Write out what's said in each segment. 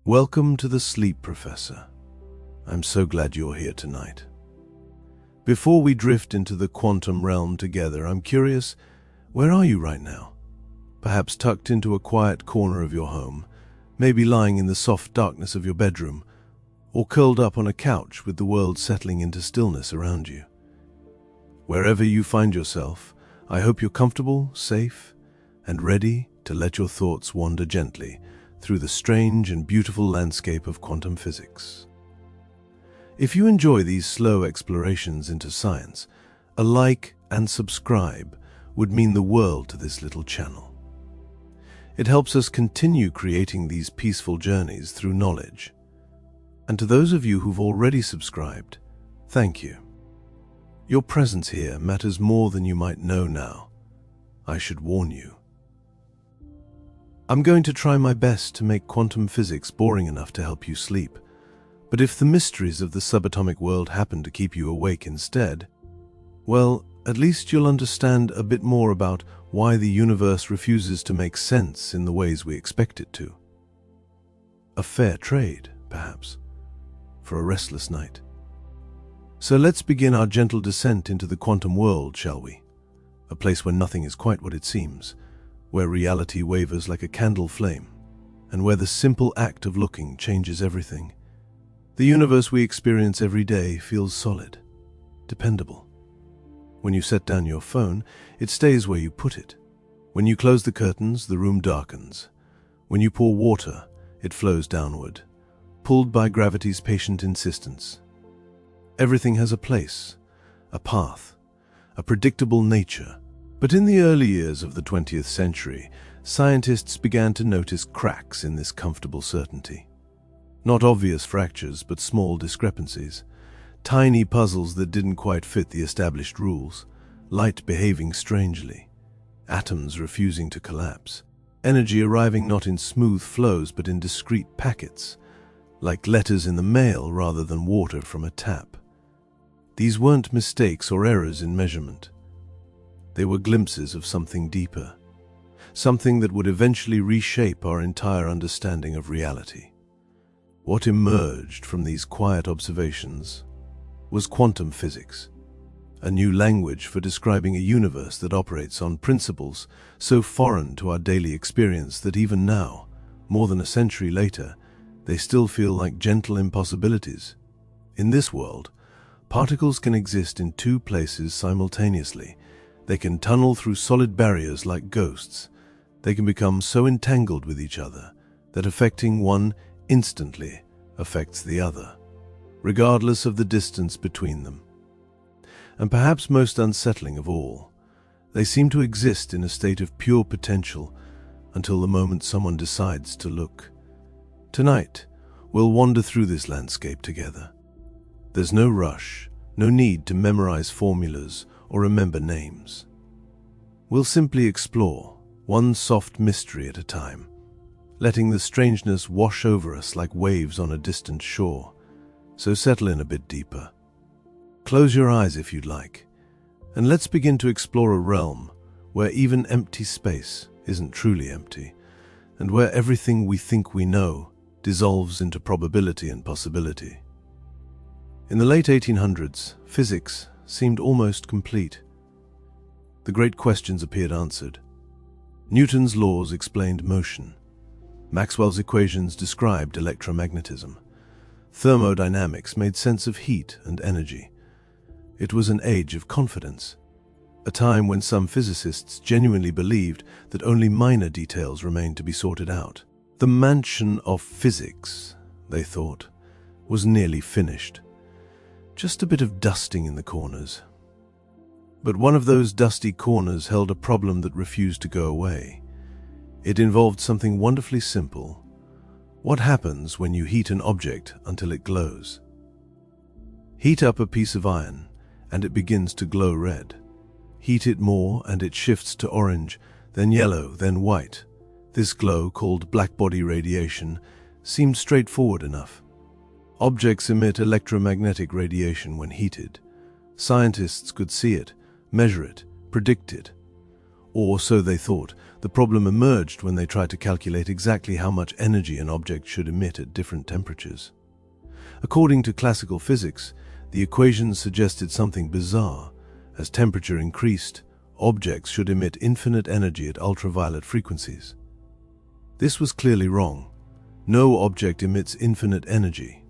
Welcome to the Sleep Professor. I'm so glad you're here tonight. Before we drift into the quantum realm together, I'm curious, where are you right now? Perhaps tucked into a quiet corner of your home, maybe lying in the soft darkness of your bedroom, or curled up on a couch with the world settling into stillness around you. Wherever you find yourself, I hope you're comfortable, safe, and ready to let your thoughts wander gently through the strange and beautiful landscape of quantum physics. If you enjoy these slow explorations into science, a like and subscribe would mean the world to this little channel. It helps us continue creating these peaceful journeys through knowledge. And to those of you who've already subscribed, thank you. Your presence here matters more than you might know now. I should warn you. I'm going to try my best to make quantum physics boring enough to help you sleep, but if the mysteries of the subatomic world happen to keep you awake instead, well, at least you'll understand a bit more about why the universe refuses to make sense in the ways we expect it to. A fair trade, perhaps, for a restless night. So let's begin our gentle descent into the quantum world, shall we? A place where nothing is quite what it seems, where reality wavers like a candle flame, and where the simple act of looking changes everything. The universe we experience every day feels solid, dependable. When you set down your phone, it stays where you put it. When you close the curtains, the room darkens. When you pour water, it flows downward, pulled by gravity's patient insistence. Everything has a place, a path, a predictable nature. But in the early years of the 20th century, scientists began to notice cracks in this comfortable certainty. Not obvious fractures, but small discrepancies. Tiny puzzles that didn't quite fit the established rules. Light behaving strangely. Atoms refusing to collapse. Energy arriving not in smooth flows, but in discrete packets. Like letters in the mail rather than water from a tap. These weren't mistakes or errors in measurement. They were glimpses of something deeper, something that would eventually reshape our entire understanding of reality. What emerged from these quiet observations was quantum physics, a new language for describing a universe that operates on principles so foreign to our daily experience that even now, more than a century later, they still feel like gentle impossibilities. In this world, particles can exist in two places simultaneously. They can tunnel through solid barriers like ghosts. They can become so entangled with each other that affecting one instantly affects the other, regardless of the distance between them. And perhaps most unsettling of all, they seem to exist in a state of pure potential until the moment someone decides to look. Tonight, we'll wander through this landscape together. There's no rush, no need to memorize formulas or remember names. We'll simply explore, one soft mystery at a time, letting the strangeness wash over us like waves on a distant shore. So settle in a bit deeper. Close your eyes if you'd like, and let's begin to explore a realm where even empty space isn't truly empty, and where everything we think we know dissolves into probability and possibility. In the late 1800s, physics seemed almost complete. The great questions appeared answered. Newton's laws explained motion. Maxwell's equations described electromagnetism. Thermodynamics made sense of heat and energy. It was an age of confidence, a time when some physicists genuinely believed that only minor details remained to be sorted out. The mansion of physics, they thought, was nearly finished. Just a bit of dusting in the corners. But one of those dusty corners held a problem that refused to go away. It involved something wonderfully simple. What happens when you heat an object until it glows? Heat up a piece of iron, and it begins to glow red. Heat it more, and it shifts to orange, then yellow, then white. This glow, called blackbody radiation, seemed straightforward enough. Objects emit electromagnetic radiation when heated. Scientists could see it, measure it, predict it. Or so they thought. The problem emerged when they tried to calculate exactly how much energy an object should emit at different temperatures. According to classical physics, the equations suggested something bizarre. As temperature increased, objects should emit infinite energy at ultraviolet frequencies. This was clearly wrong. No object emits infinite energy.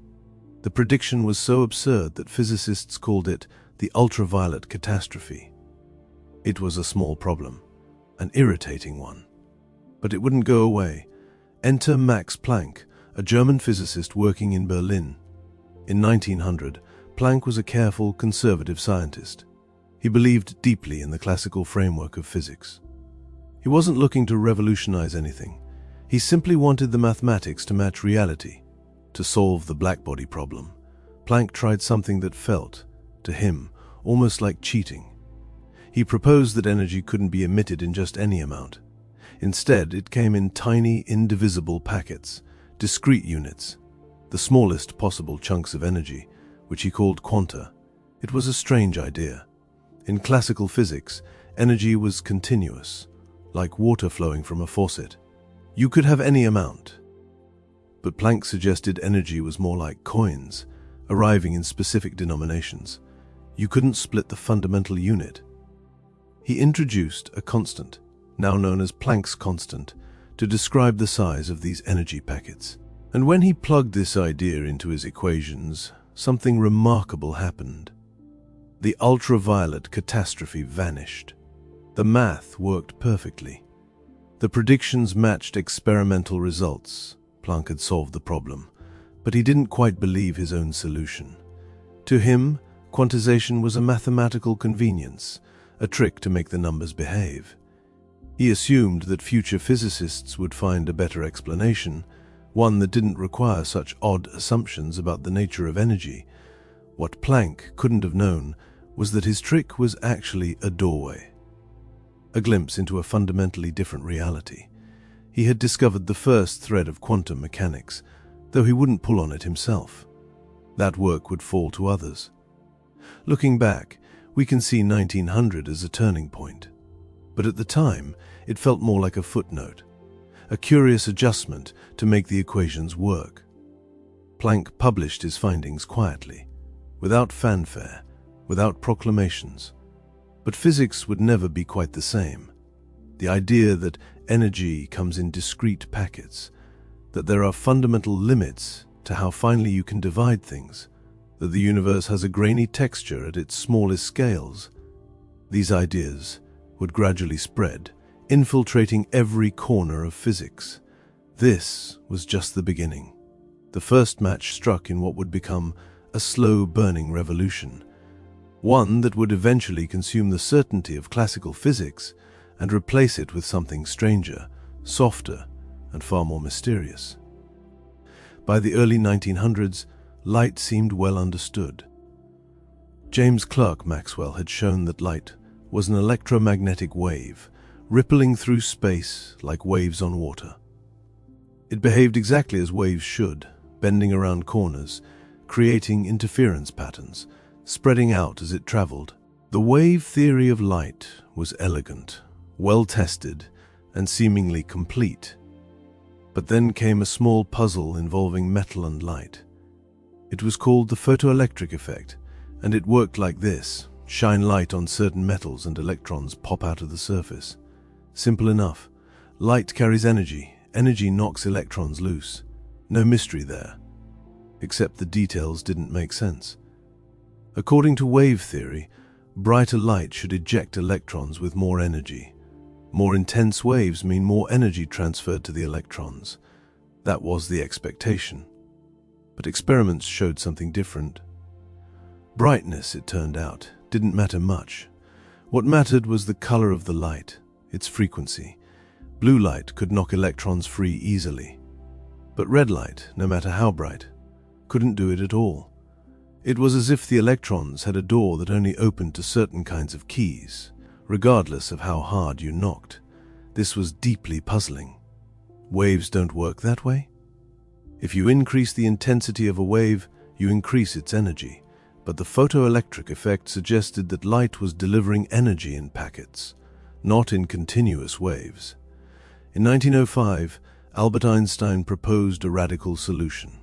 The prediction was so absurd that physicists called it the ultraviolet catastrophe. It was a small problem, an irritating one. But it wouldn't go away. Enter Max Planck, a German physicist working in Berlin. In 1900, Planck was a careful, conservative scientist. He believed deeply in the classical framework of physics. He wasn't looking to revolutionize anything. He simply wanted the mathematics to match reality. To solve the blackbody problem, Planck tried something that felt, to him, almost like cheating. He proposed that energy couldn't be emitted in just any amount. Instead, it came in tiny, indivisible packets, discrete units, the smallest possible chunks of energy, which he called quanta. It was a strange idea. In classical physics, energy was continuous, like water flowing from a faucet. You could have any amount. But Planck suggested energy was more like coins, arriving in specific denominations. You couldn't split the fundamental unit. He introduced a constant, now known as Planck's constant, to describe the size of these energy packets. And when he plugged this idea into his equations, something remarkable happened. The ultraviolet catastrophe vanished. The math worked perfectly. The predictions matched experimental results. Planck had solved the problem, but he didn't quite believe his own solution. To him, quantization was a mathematical convenience, a trick to make the numbers behave. He assumed that future physicists would find a better explanation, one that didn't require such odd assumptions about the nature of energy. What Planck couldn't have known was that his trick was actually a doorway, a glimpse into a fundamentally different reality. He had discovered the first thread of quantum mechanics, though he wouldn't pull on it himself. That work would fall to others. Looking back, we can see 1900 as a turning point. But at the time, it felt more like a footnote, a curious adjustment to make the equations work. Planck published his findings quietly, without fanfare, without proclamations. But physics would never be quite the same. The idea that energy comes in discrete packets, that there are fundamental limits to how finely you can divide things, that the universe has a grainy texture at its smallest scales. These ideas would gradually spread, infiltrating every corner of physics. This was just the beginning. The first match struck in what would become a slow-burning revolution, one that would eventually consume the certainty of classical physics and replace it with something stranger, softer, and far more mysterious. By the early 1900s, light seemed well understood. James Clerk Maxwell had shown that light was an electromagnetic wave, rippling through space like waves on water. It behaved exactly as waves should, bending around corners, creating interference patterns, spreading out as it traveled. The wave theory of light was elegant, well-tested, and seemingly complete. But then came a small puzzle involving metal and light. It was called the photoelectric effect, and it worked like this. Shine light on certain metals and electrons pop out of the surface. Simple enough. Light carries energy. Energy knocks electrons loose. No mystery there. Except the details didn't make sense. According to wave theory, brighter light should eject electrons with more energy. More intense waves mean more energy transferred to the electrons. That was the expectation. But experiments showed something different. Brightness, it turned out, didn't matter much. What mattered was the color of the light, its frequency. Blue light could knock electrons free easily. But red light, no matter how bright, couldn't do it at all. It was as if the electrons had a door that only opened to certain kinds of keys, regardless of how hard you knocked. This was deeply puzzling. Waves don't work that way? If you increase the intensity of a wave, you increase its energy. But the photoelectric effect suggested that light was delivering energy in packets, not in continuous waves. In 1905, Albert Einstein proposed a radical solution.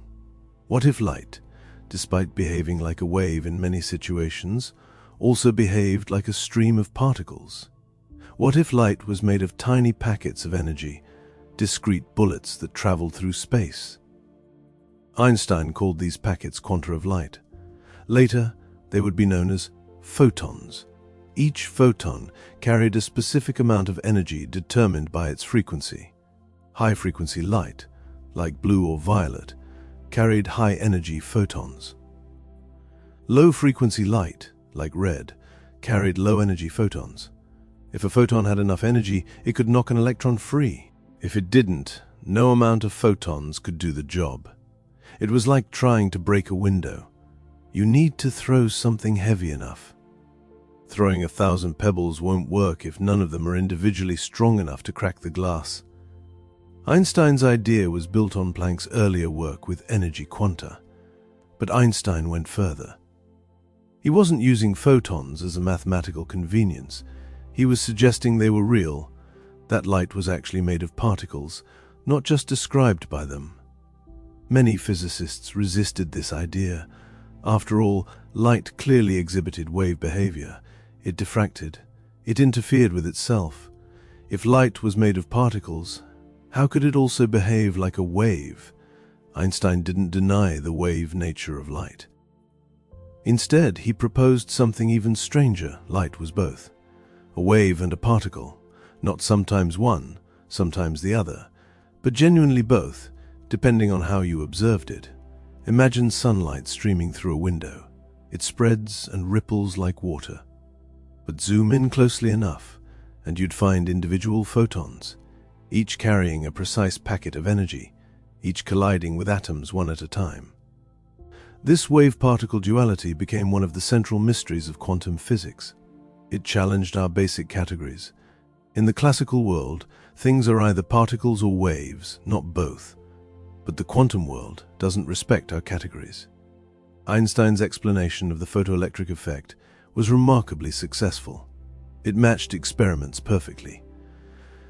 What if light, despite behaving like a wave in many situations, also behaved like a stream of particles? What if light was made of tiny packets of energy, discrete bullets that traveled through space? Einstein called these packets quanta of light. Later, they would be known as photons. Each photon carried a specific amount of energy determined by its frequency. High-frequency light, like blue or violet, carried high-energy photons. Low-frequency light, like red, carried low-energy photons. If a photon had enough energy, it could knock an electron free. If it didn't, no amount of photons could do the job. It was like trying to break a window. You need to throw something heavy enough. Throwing 1,000 pebbles won't work if none of them are individually strong enough to crack the glass. Einstein's idea was built on Planck's earlier work with energy quanta, but Einstein went further. He wasn't using photons as a mathematical convenience. He was suggesting they were real, that light was actually made of particles, not just described by them. Many physicists resisted this idea. After all, light clearly exhibited wave behavior. It diffracted. It interfered with itself. If light was made of particles, how could it also behave like a wave? Einstein didn't deny the wave nature of light. Instead, he proposed something even stranger. Light was both. A wave and a particle. Not sometimes one, sometimes the other, but genuinely both, depending on how you observed it. Imagine sunlight streaming through a window. It spreads and ripples like water. But zoom in closely enough, and you'd find individual photons, each carrying a precise packet of energy, each colliding with atoms one at a time. This wave-particle duality became one of the central mysteries of quantum physics. It challenged our basic categories. In the classical world, things are either particles or waves, not both. But the quantum world doesn't respect our categories. Einstein's explanation of the photoelectric effect was remarkably successful. It matched experiments perfectly.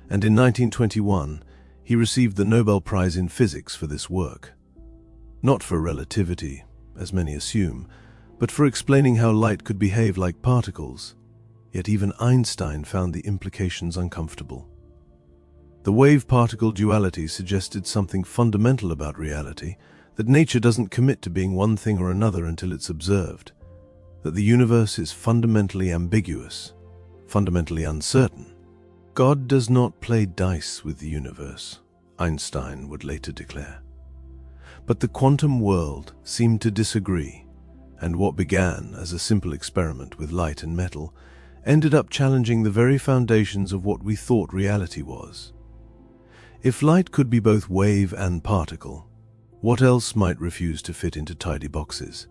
And in 1921, he received the Nobel Prize in Physics for this work. Not for relativity, as many assume, but for explaining how light could behave like particles. Yet even Einstein found the implications uncomfortable. The wave-particle duality suggested something fundamental about reality, that nature doesn't commit to being one thing or another until it's observed, that the universe is fundamentally ambiguous, fundamentally uncertain. God does not play dice with the universe, Einstein would later declare. But the quantum world seemed to disagree, and what began as a simple experiment with light and metal ended up challenging the very foundations of what we thought reality was. If light could be both wave and particle, what else might refuse to fit into tidy boxes?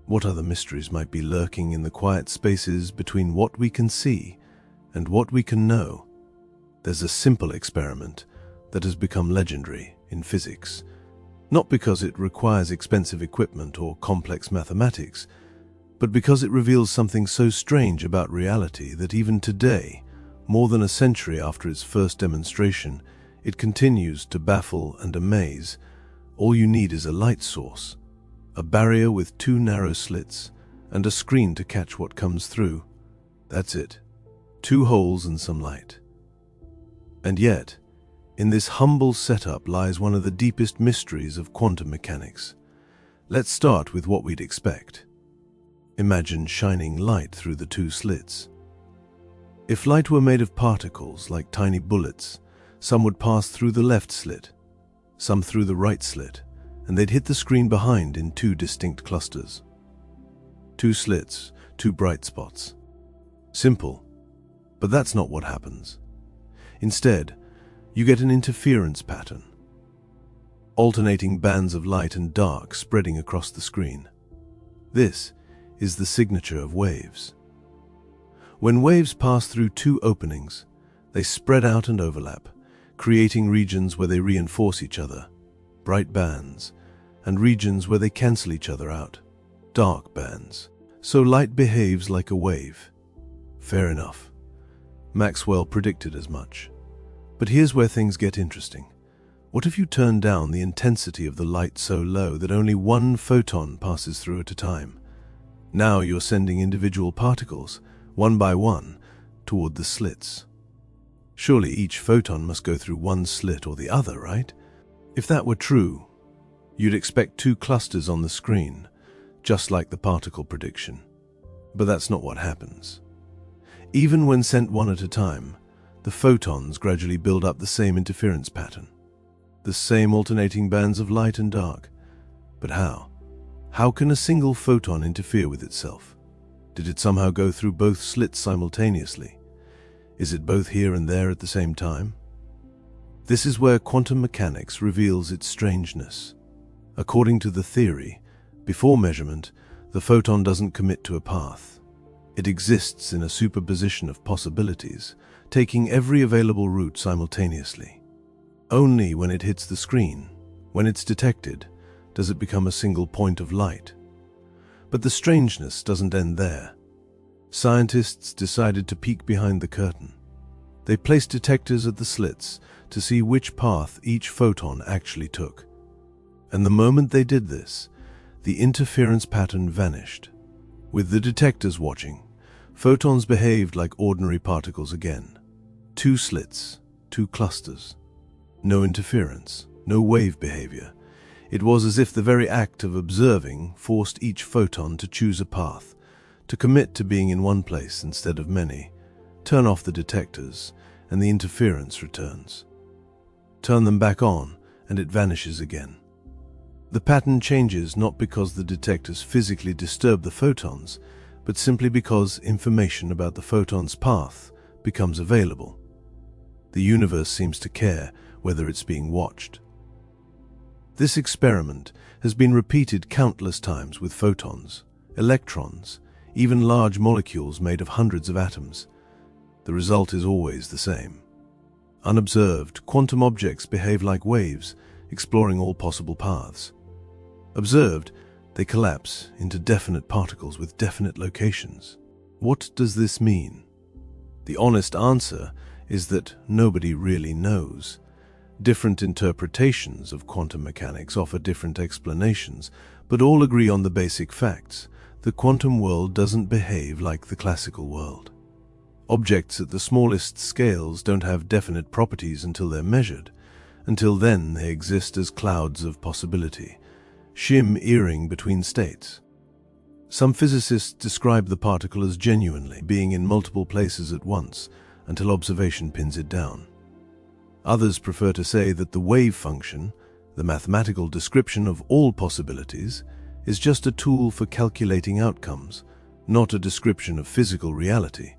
What other mysteries might be lurking in the quiet spaces between what we can see and what we can know? There's a simple experiment that has become legendary in physics, not because it requires expensive equipment or complex mathematics, but because it reveals something so strange about reality that even today, more than a century after its first demonstration, it continues to baffle and amaze. All you need is a light source, a barrier with two narrow slits, and a screen to catch what comes through. That's it. Two holes and some light. And yet, in this humble setup lies one of the deepest mysteries of quantum mechanics. Let's start with what we'd expect. Imagine shining light through the two slits. If light were made of particles like tiny bullets, some would pass through the left slit, some through the right slit, and they'd hit the screen behind in two distinct clusters. Two slits, two bright spots. Simple, but that's not what happens. Instead, you get an interference pattern. Alternating bands of light and dark spreading across the screen. This is the signature of waves. When waves pass through two openings, they spread out and overlap, creating regions where they reinforce each other, bright bands, and regions where they cancel each other out, dark bands. So light behaves like a wave. Fair enough. Maxwell predicted as much. But here's where things get interesting. What if you turn down the intensity of the light so low that only one photon passes through at a time? Now you're sending individual particles, one by one, toward the slits. Surely each photon must go through one slit or the other, right? If that were true, you'd expect two clusters on the screen, just like the particle prediction. But that's not what happens. Even when sent one at a time, the photons gradually build up the same interference pattern, the same alternating bands of light and dark. But how? How can a single photon interfere with itself? Did it somehow go through both slits simultaneously? Is it both here and there at the same time? This is where quantum mechanics reveals its strangeness. According to the theory, before measurement, the photon doesn't commit to a path. It exists in a superposition of possibilities, taking every available route simultaneously. Only when it hits the screen, when it's detected, does it become a single point of light. But the strangeness doesn't end there. Scientists decided to peek behind the curtain. They placed detectors at the slits to see which path each photon actually took. And the moment they did this, the interference pattern vanished. With the detectors watching, photons behaved like ordinary particles again. Two slits, two clusters. No interference, no wave behavior. It was as if the very act of observing forced each photon to choose a path, to commit to being in one place instead of many. Turn off the detectors, and the interference returns. Turn them back on, and it vanishes again. The pattern changes not because the detectors physically disturb the photons, but simply because information about the photon's path becomes available. The universe seems to care whether it's being watched. This experiment has been repeated countless times with photons, electrons, even large molecules made of hundreds of atoms. The result is always the same. Unobserved, quantum objects behave like waves, exploring all possible paths. Observed, they collapse into definite particles with definite locations. What does this mean? The honest answer is that nobody really knows. Different interpretations of quantum mechanics offer different explanations, but all agree on the basic facts. The quantum world doesn't behave like the classical world. Objects at the smallest scales don't have definite properties until they're measured. Until then, they exist as clouds of possibility, shim-earing between states. Some physicists describe the particle as genuinely being in multiple places at once until observation pins it down. Others prefer to say that the wave function, the mathematical description of all possibilities, is just a tool for calculating outcomes, not a description of physical reality.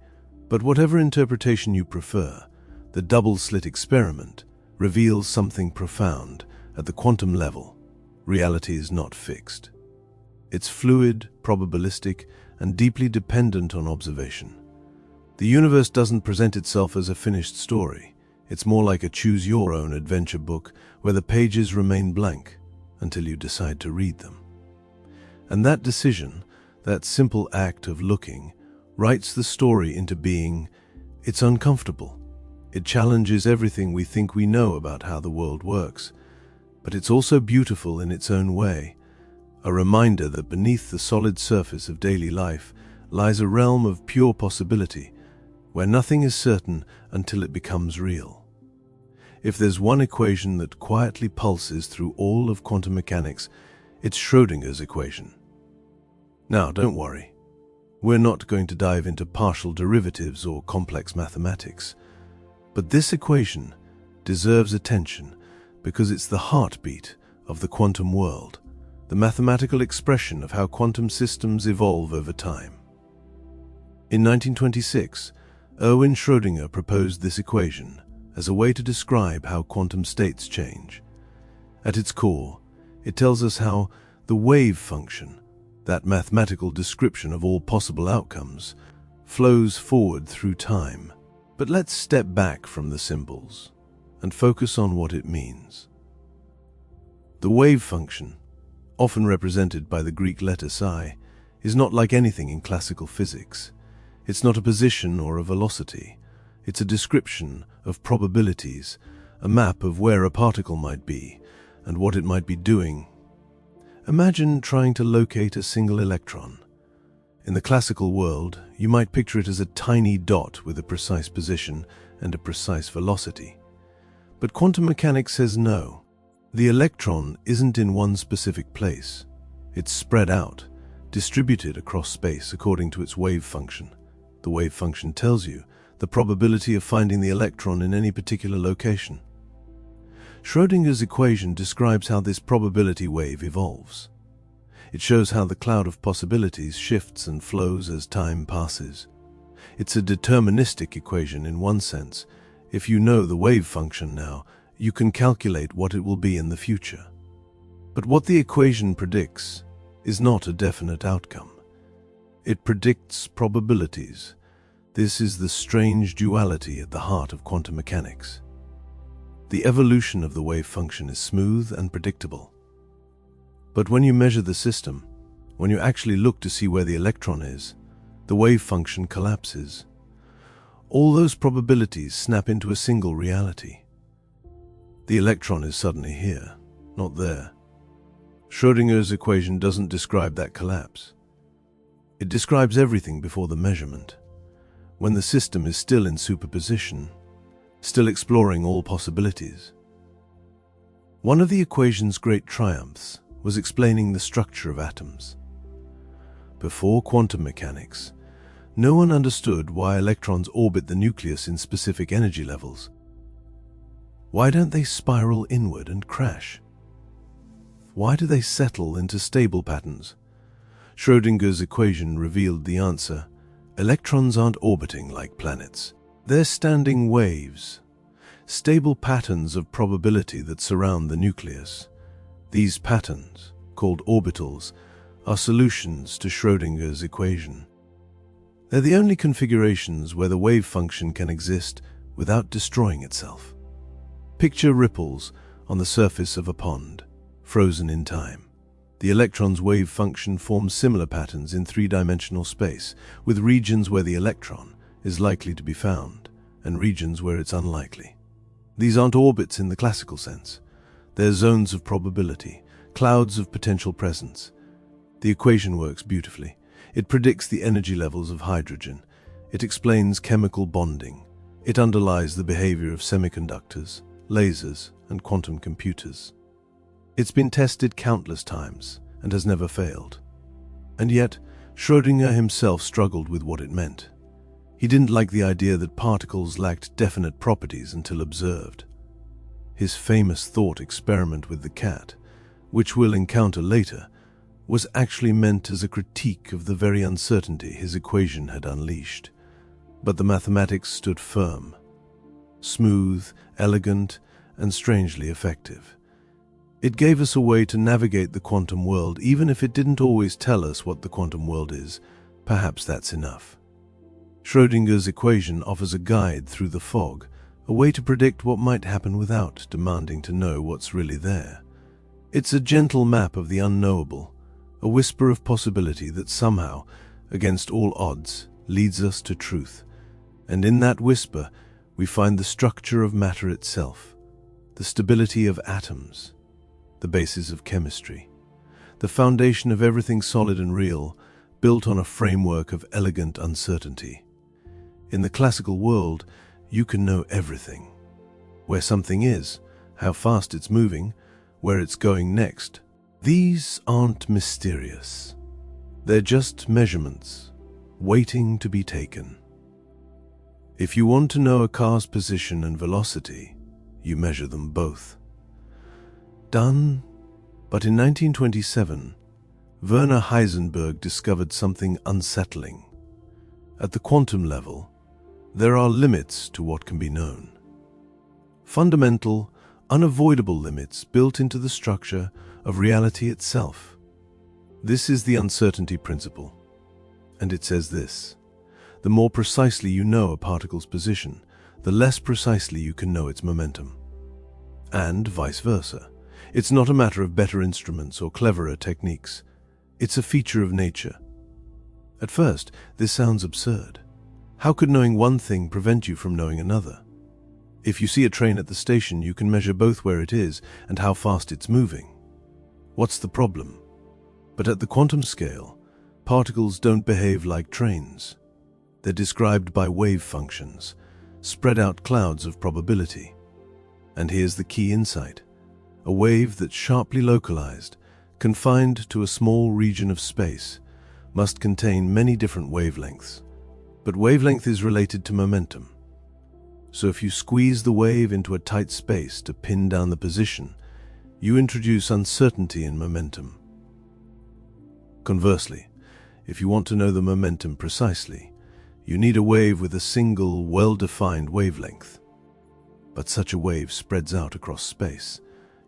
But whatever interpretation you prefer, the double-slit experiment reveals something profound. At the quantum level, reality is not fixed. It's fluid, probabilistic, and deeply dependent on observation. The universe doesn't present itself as a finished story. It's more like a choose-your-own-adventure book where the pages remain blank until you decide to read them. And that decision, that simple act of looking, writes the story into being. It's uncomfortable. It challenges everything we think we know about how the world works. But it's also beautiful in its own way, a reminder that beneath the solid surface of daily life lies a realm of pure possibility, where nothing is certain until it becomes real. If there's one equation that quietly pulses through all of quantum mechanics, it's Schrödinger's equation. Now, don't worry. We're not going to dive into partial derivatives or complex mathematics. But this equation deserves attention because it's the heartbeat of the quantum world, the mathematical expression of how quantum systems evolve over time. In 1926, Erwin Schrödinger proposed this equation as a way to describe how quantum states change. At its core, it tells us how the wave function, that mathematical description of all possible outcomes, flows forward through time. But let's step back from the symbols and focus on what it means. The wave function, often represented by the Greek letter psi, is not like anything in classical physics. It's not a position or a velocity. It's a description of probabilities, a map of where a particle might be and what it might be doing. Imagine trying to locate a single electron. In the classical world, you might picture it as a tiny dot with a precise position and a precise velocity. But quantum mechanics says no. The electron isn't in one specific place. It's spread out, distributed across space according to its wave function. The wave function tells you the probability of finding the electron in any particular location. Schrödinger's equation describes how this probability wave evolves. It shows how the cloud of possibilities shifts and flows as time passes. It's a deterministic equation in one sense. If you know the wave function now, you can calculate what it will be in the future. But what the equation predicts is not a definite outcome. It predicts probabilities. This is the strange duality at the heart of quantum mechanics. The evolution of the wave function is smooth and predictable. But when you measure the system, when you actually look to see where the electron is, the wave function collapses. All those probabilities snap into a single reality. The electron is suddenly here, not there. Schrödinger's equation doesn't describe that collapse. It describes everything before the measurement, when the system is still in superposition, still exploring all possibilities. One of the equation's great triumphs was explaining the structure of atoms. Before quantum mechanics, no one understood why electrons orbit the nucleus in specific energy levels. Why don't they spiral inward and crash? Why do they settle into stable patterns? Schrödinger's equation revealed the answer. Electrons aren't orbiting like planets. They're standing waves, stable patterns of probability that surround the nucleus. These patterns, called orbitals, are solutions to Schrödinger's equation. They're the only configurations where the wave function can exist without destroying itself. Picture ripples on the surface of a pond, frozen in time. The electron's wave function forms similar patterns in three-dimensional space, with regions where the electron is likely to be found and regions where it's unlikely. These aren't orbits in the classical sense. They're zones of probability, clouds of potential presence. The equation works beautifully. It predicts the energy levels of hydrogen. It explains chemical bonding. It underlies the behavior of semiconductors, lasers, and quantum computers. It's been tested countless times and has never failed. And yet, Schrödinger himself struggled with what it meant. He didn't like the idea that particles lacked definite properties until observed. His famous thought experiment with the cat, which we'll encounter later, was actually meant as a critique of the very uncertainty his equation had unleashed. But the mathematics stood firm, smooth, elegant, and strangely effective. It gave us a way to navigate the quantum world, even if it didn't always tell us what the quantum world is. Perhaps that's enough. Schrödinger's equation offers a guide through the fog, a way to predict what might happen without demanding to know what's really there. It's a gentle map of the unknowable, a whisper of possibility that somehow, against all odds, leads us to truth. And in that whisper, we find the structure of matter itself, the stability of atoms, the basis of chemistry, the foundation of everything solid and real, built on a framework of elegant uncertainty. In the classical world, you can know everything. Where something is, how fast it's moving, where it's going next. These aren't mysterious. They're just measurements, waiting to be taken. If you want to know a car's position and velocity, you measure them both. Done. But in 1927, Werner Heisenberg discovered something unsettling. At the quantum level, there are limits to what can be known. Fundamental, unavoidable limits built into the structure of reality itself. This is the uncertainty principle, and it says this: the more precisely you know a particle's position, the less precisely you can know its momentum. And vice versa. It's not a matter of better instruments or cleverer techniques. It's a feature of nature. At first, this sounds absurd. How could knowing one thing prevent you from knowing another? If you see a train at the station, you can measure both where it is and how fast it's moving. What's the problem? But at the quantum scale, particles don't behave like trains. They're described by wave functions, spread out clouds of probability. And here's the key insight. A wave that's sharply localized, confined to a small region of space, must contain many different wavelengths. But wavelength is related to momentum. So if you squeeze the wave into a tight space to pin down the position, you introduce uncertainty in momentum. Conversely, if you want to know the momentum precisely, you need a wave with a single, well-defined wavelength. But such a wave spreads out across space.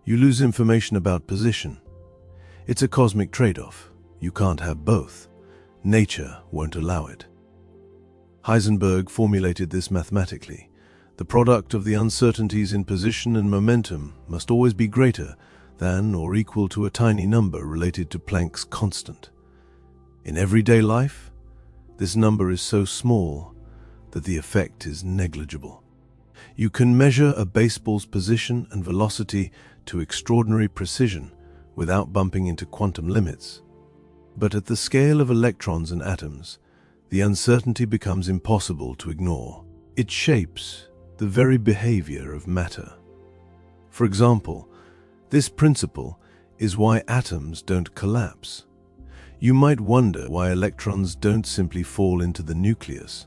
You lose information about position. It's a cosmic trade-off. You can't have both. Nature won't allow it. Heisenberg formulated this mathematically. The product of the uncertainties in position and momentum must always be greater than or equal to a tiny number related to Planck's constant. In everyday life, this number is so small that the effect is negligible. You can measure a baseball's position and velocity to extraordinary precision without bumping into quantum limits. But at the scale of electrons and atoms, the uncertainty becomes impossible to ignore. It shapes the very behavior of matter. For example, this principle is why atoms don't collapse. You might wonder why electrons don't simply fall into the nucleus.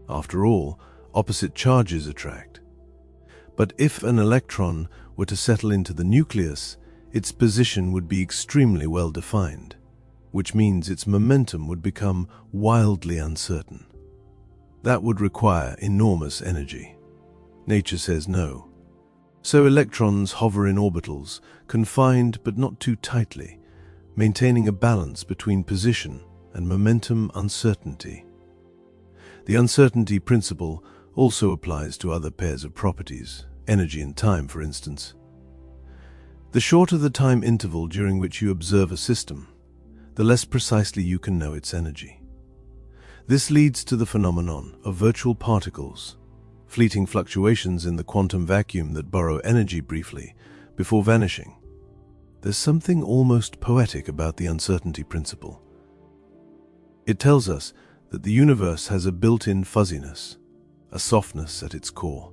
After all, opposite charges attract. But if an electron were to settle into the nucleus, its position would be extremely well defined, which means its momentum would become wildly uncertain. That would require enormous energy. Nature says no. So electrons hover in orbitals, confined but not too tightly, maintaining a balance between position and momentum uncertainty. The uncertainty principle also applies to other pairs of properties, energy and time, for instance. The shorter the time interval during which you observe a system, the less precisely you can know its energy. This leads to the phenomenon of virtual particles, fleeting fluctuations in the quantum vacuum that borrow energy briefly before vanishing. There's something almost poetic about the uncertainty principle. It tells us that the universe has a built-in fuzziness, a softness at its core.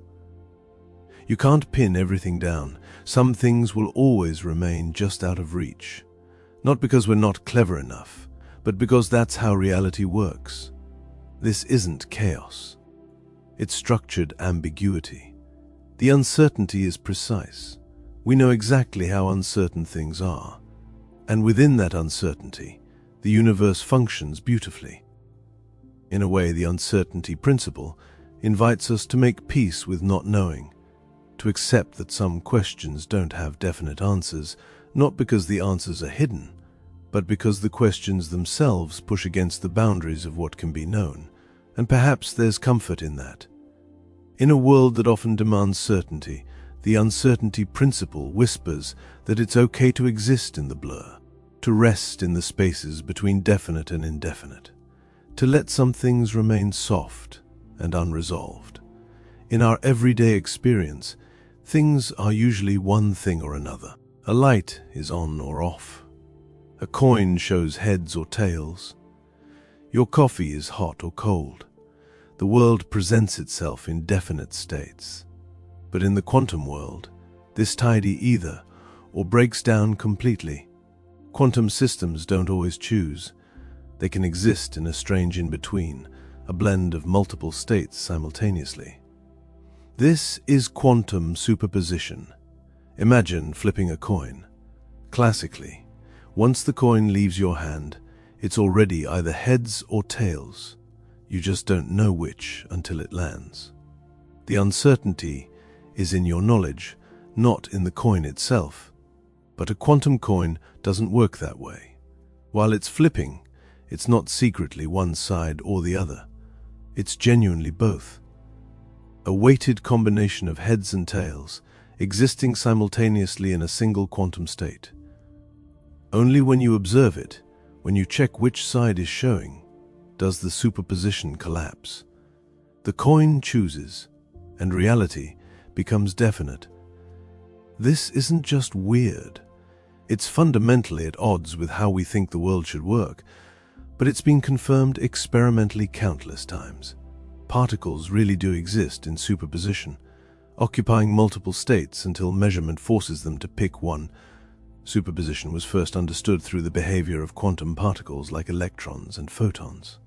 You can't pin everything down. Some things will always remain just out of reach. Not because we're not clever enough, but because that's how reality works. This isn't chaos. It's structured ambiguity. The uncertainty is precise. We know exactly how uncertain things are. And within that uncertainty, the universe functions beautifully. In a way, the uncertainty principle invites us to make peace with not knowing, to accept that some questions don't have definite answers, not because the answers are hidden, but because the questions themselves push against the boundaries of what can be known. And perhaps there's comfort in that. In a world that often demands certainty, the uncertainty principle whispers that it's okay to exist in the blur, to rest in the spaces between definite and indefinite, to let some things remain soft and unresolved. In our everyday experience, things are usually one thing or another. A light is on or off. A coin shows heads or tails. Your coffee is hot or cold. The world presents itself in definite states. But in the quantum world, this tidy either or breaks down completely. Quantum systems don't always choose. They can exist in a strange in-between, a blend of multiple states simultaneously. This is quantum superposition. Imagine flipping a coin. Classically, once the coin leaves your hand, it's already either heads or tails. You just don't know which until it lands. The uncertainty is in your knowledge, not in the coin itself. But a quantum coin doesn't work that way. While it's flipping, it's not secretly one side or the other. It's genuinely both. A weighted combination of heads and tails, existing simultaneously in a single quantum state. Only when you observe it, when you check which side is showing, does the superposition collapse. The coin chooses, and reality becomes definite. This isn't just weird. It's fundamentally at odds with how we think the world should work, but it's been confirmed experimentally countless times. Particles really do exist in superposition, occupying multiple states until measurement forces them to pick one. Superposition was first understood through the behavior of quantum particles like electrons and photons.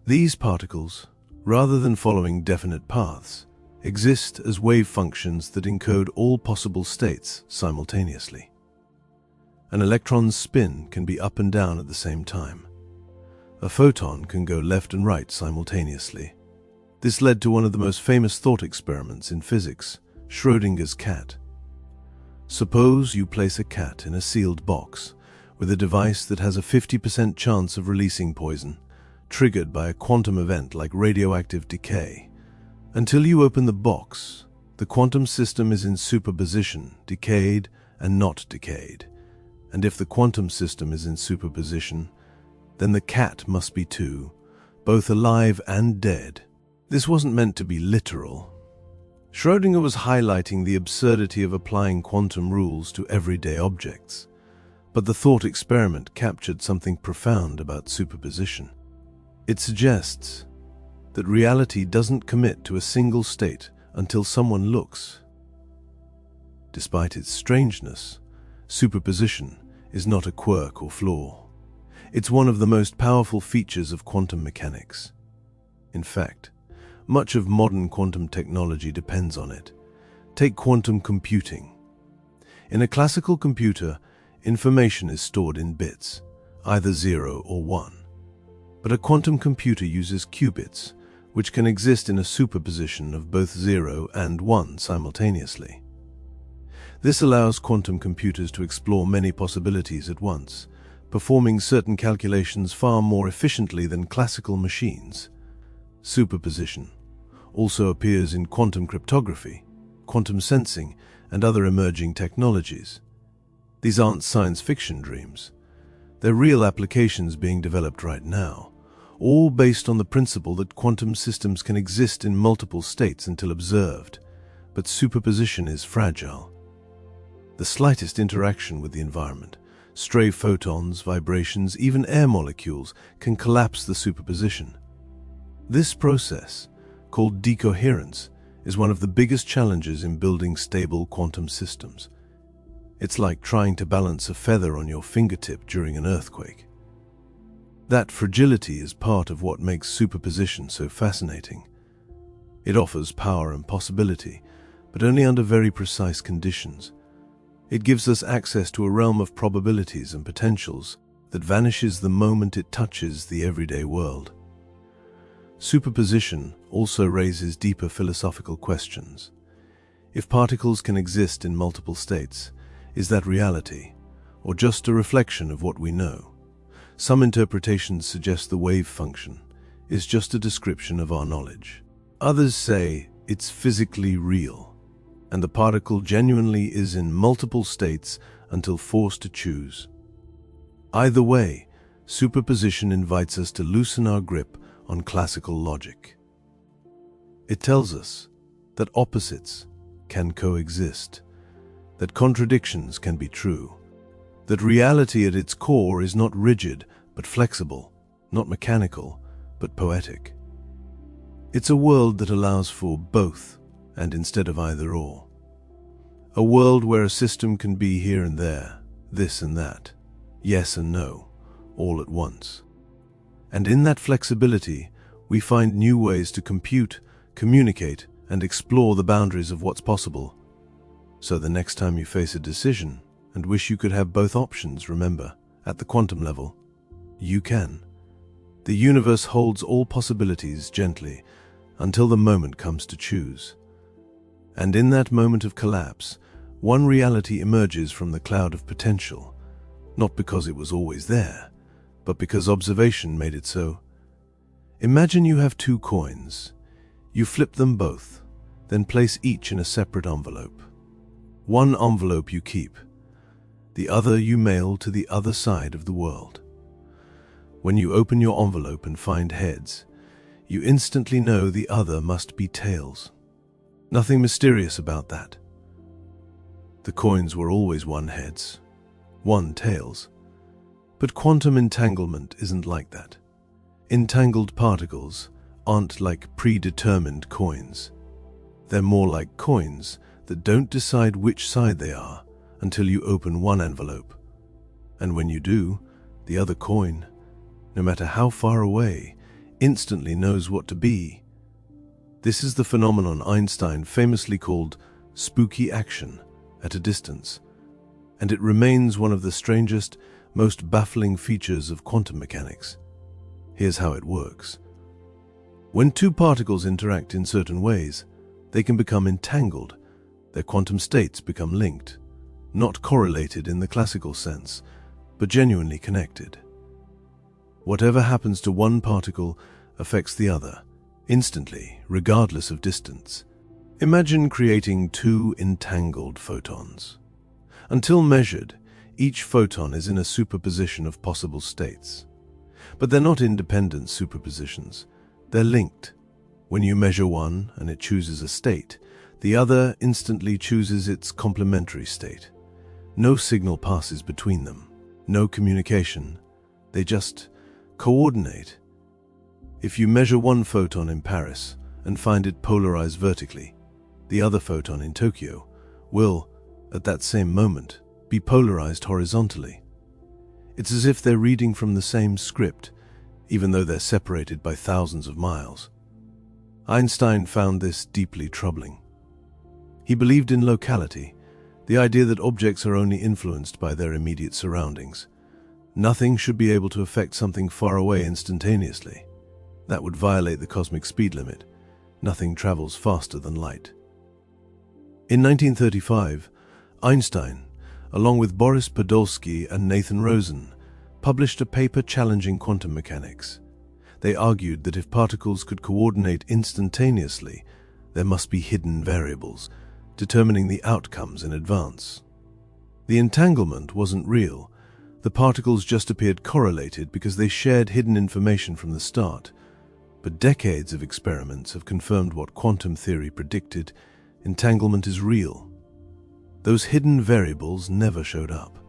These particles, rather than following definite paths, exist as wave functions that encode all possible states simultaneously. An electron's spin can be up and down at the same time. A photon can go left and right simultaneously. This led to one of the most famous thought experiments in physics, Schrödinger's cat. Suppose you place a cat in a sealed box with a device that has a 50% chance of releasing poison, triggered by a quantum event like radioactive decay. Until you open the box, the quantum system is in superposition, decayed and not decayed. And if the quantum system is in superposition, then the cat must be too, both alive and dead. This wasn't meant to be literal. Schrödinger was highlighting the absurdity of applying quantum rules to everyday objects, but the thought experiment captured something profound about superposition. It suggests that reality doesn't commit to a single state until someone looks. Despite its strangeness, superposition is not a quirk or flaw. It's one of the most powerful features of quantum mechanics. In fact, much of modern quantum technology depends on it. Take quantum computing. In a classical computer, information is stored in bits, either 0 or 1. But a quantum computer uses qubits, which can exist in a superposition of both 0 and 1 simultaneously. This allows quantum computers to explore many possibilities at once, performing certain calculations far more efficiently than classical machines. Superposition also appears in quantum cryptography, quantum sensing, and other emerging technologies. These aren't science fiction dreams. They're real applications being developed right now, all based on the principle that quantum systems can exist in multiple states until observed, but superposition is fragile. The slightest interaction with the environment, stray photons, vibrations, even air molecules, can collapse the superposition. This process, called decoherence, is one of the biggest challenges in building stable quantum systems. It's like trying to balance a feather on your fingertip during an earthquake. That fragility is part of what makes superposition so fascinating. It offers power and possibility, but only under very precise conditions. It gives us access to a realm of probabilities and potentials that vanishes the moment it touches the everyday world. Superposition also raises deeper philosophical questions. If particles can exist in multiple states, is that reality, or just a reflection of what we know? Some interpretations suggest the wave function is just a description of our knowledge. Others say it's physically real, and the particle genuinely is in multiple states until forced to choose. Either way, superposition invites us to loosen our grip on classical logic. It tells us that opposites can coexist, that contradictions can be true, that reality at its core is not rigid but flexible, not mechanical but poetic. It's a world that allows for both and instead of either or. A world where a system can be here and there, this and that, yes and no, all at once. And in that flexibility, we find new ways to compute, communicate, and explore the boundaries of what's possible. So the next time you face a decision and wish you could have both options, remember, at the quantum level, you can. The universe holds all possibilities gently until the moment comes to choose. And in that moment of collapse, one reality emerges from the cloud of potential, not because it was always there, but because observation made it so. Imagine you have two coins. You flip them both, then place each in a separate envelope. One envelope you keep, the other you mail to the other side of the world. When you open your envelope and find heads, you instantly know the other must be tails. Nothing mysterious about that. The coins were always one heads, one tails. But quantum entanglement isn't like that. Entangled particles aren't like predetermined coins. They're more like coins that don't decide which side they are until you open one envelope. And when you do, the other coin, no matter how far away, instantly knows what to be. This is the phenomenon Einstein famously called spooky action at a distance, and it remains one of the strangest, most baffling features of quantum mechanics. Here's how it works. When two particles interact in certain ways, they can become entangled. Their quantum states become linked, not correlated in the classical sense, but genuinely connected. Whatever happens to one particle affects the other, instantly, regardless of distance. Imagine creating two entangled photons. Until measured, each photon is in a superposition of possible states. But they're not independent superpositions. They're linked. When you measure one and it chooses a state, the other instantly chooses its complementary state. No signal passes between them. No communication. They just coordinate. If you measure one photon in Paris and find it polarized vertically, the other photon in Tokyo will, at that same moment, be polarized horizontally. It's as if they're reading from the same script, even though they're separated by thousands of miles. Einstein found this deeply troubling. He believed in locality, the idea that objects are only influenced by their immediate surroundings. Nothing should be able to affect something far away instantaneously. That would violate the cosmic speed limit. Nothing travels faster than light. In 1935, Einstein, along with Boris Podolsky and Nathan Rosen, published a paper challenging quantum mechanics. They argued that if particles could coordinate instantaneously, there must be hidden variables, determining the outcomes in advance. The entanglement wasn't real. The particles just appeared correlated because they shared hidden information from the start. But decades of experiments have confirmed what quantum theory predicted: entanglement is real. Those hidden variables never showed up.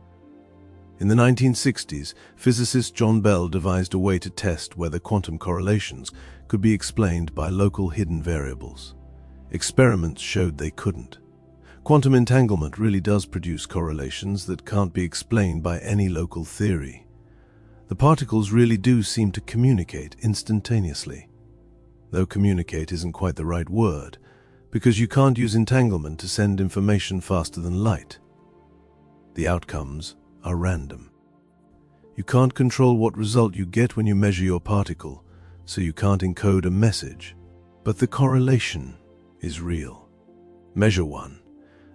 In the 1960s, physicist John Bell devised a way to test whether quantum correlations could be explained by local hidden variables. Experiments showed they couldn't. Quantum entanglement really does produce correlations that can't be explained by any local theory. The particles really do seem to communicate instantaneously. Though communicate isn't quite the right word, because you can't use entanglement to send information faster than light. The outcomes are random. You can't control what result you get when you measure your particle, so you can't encode a message. But the correlation is real. Measure one,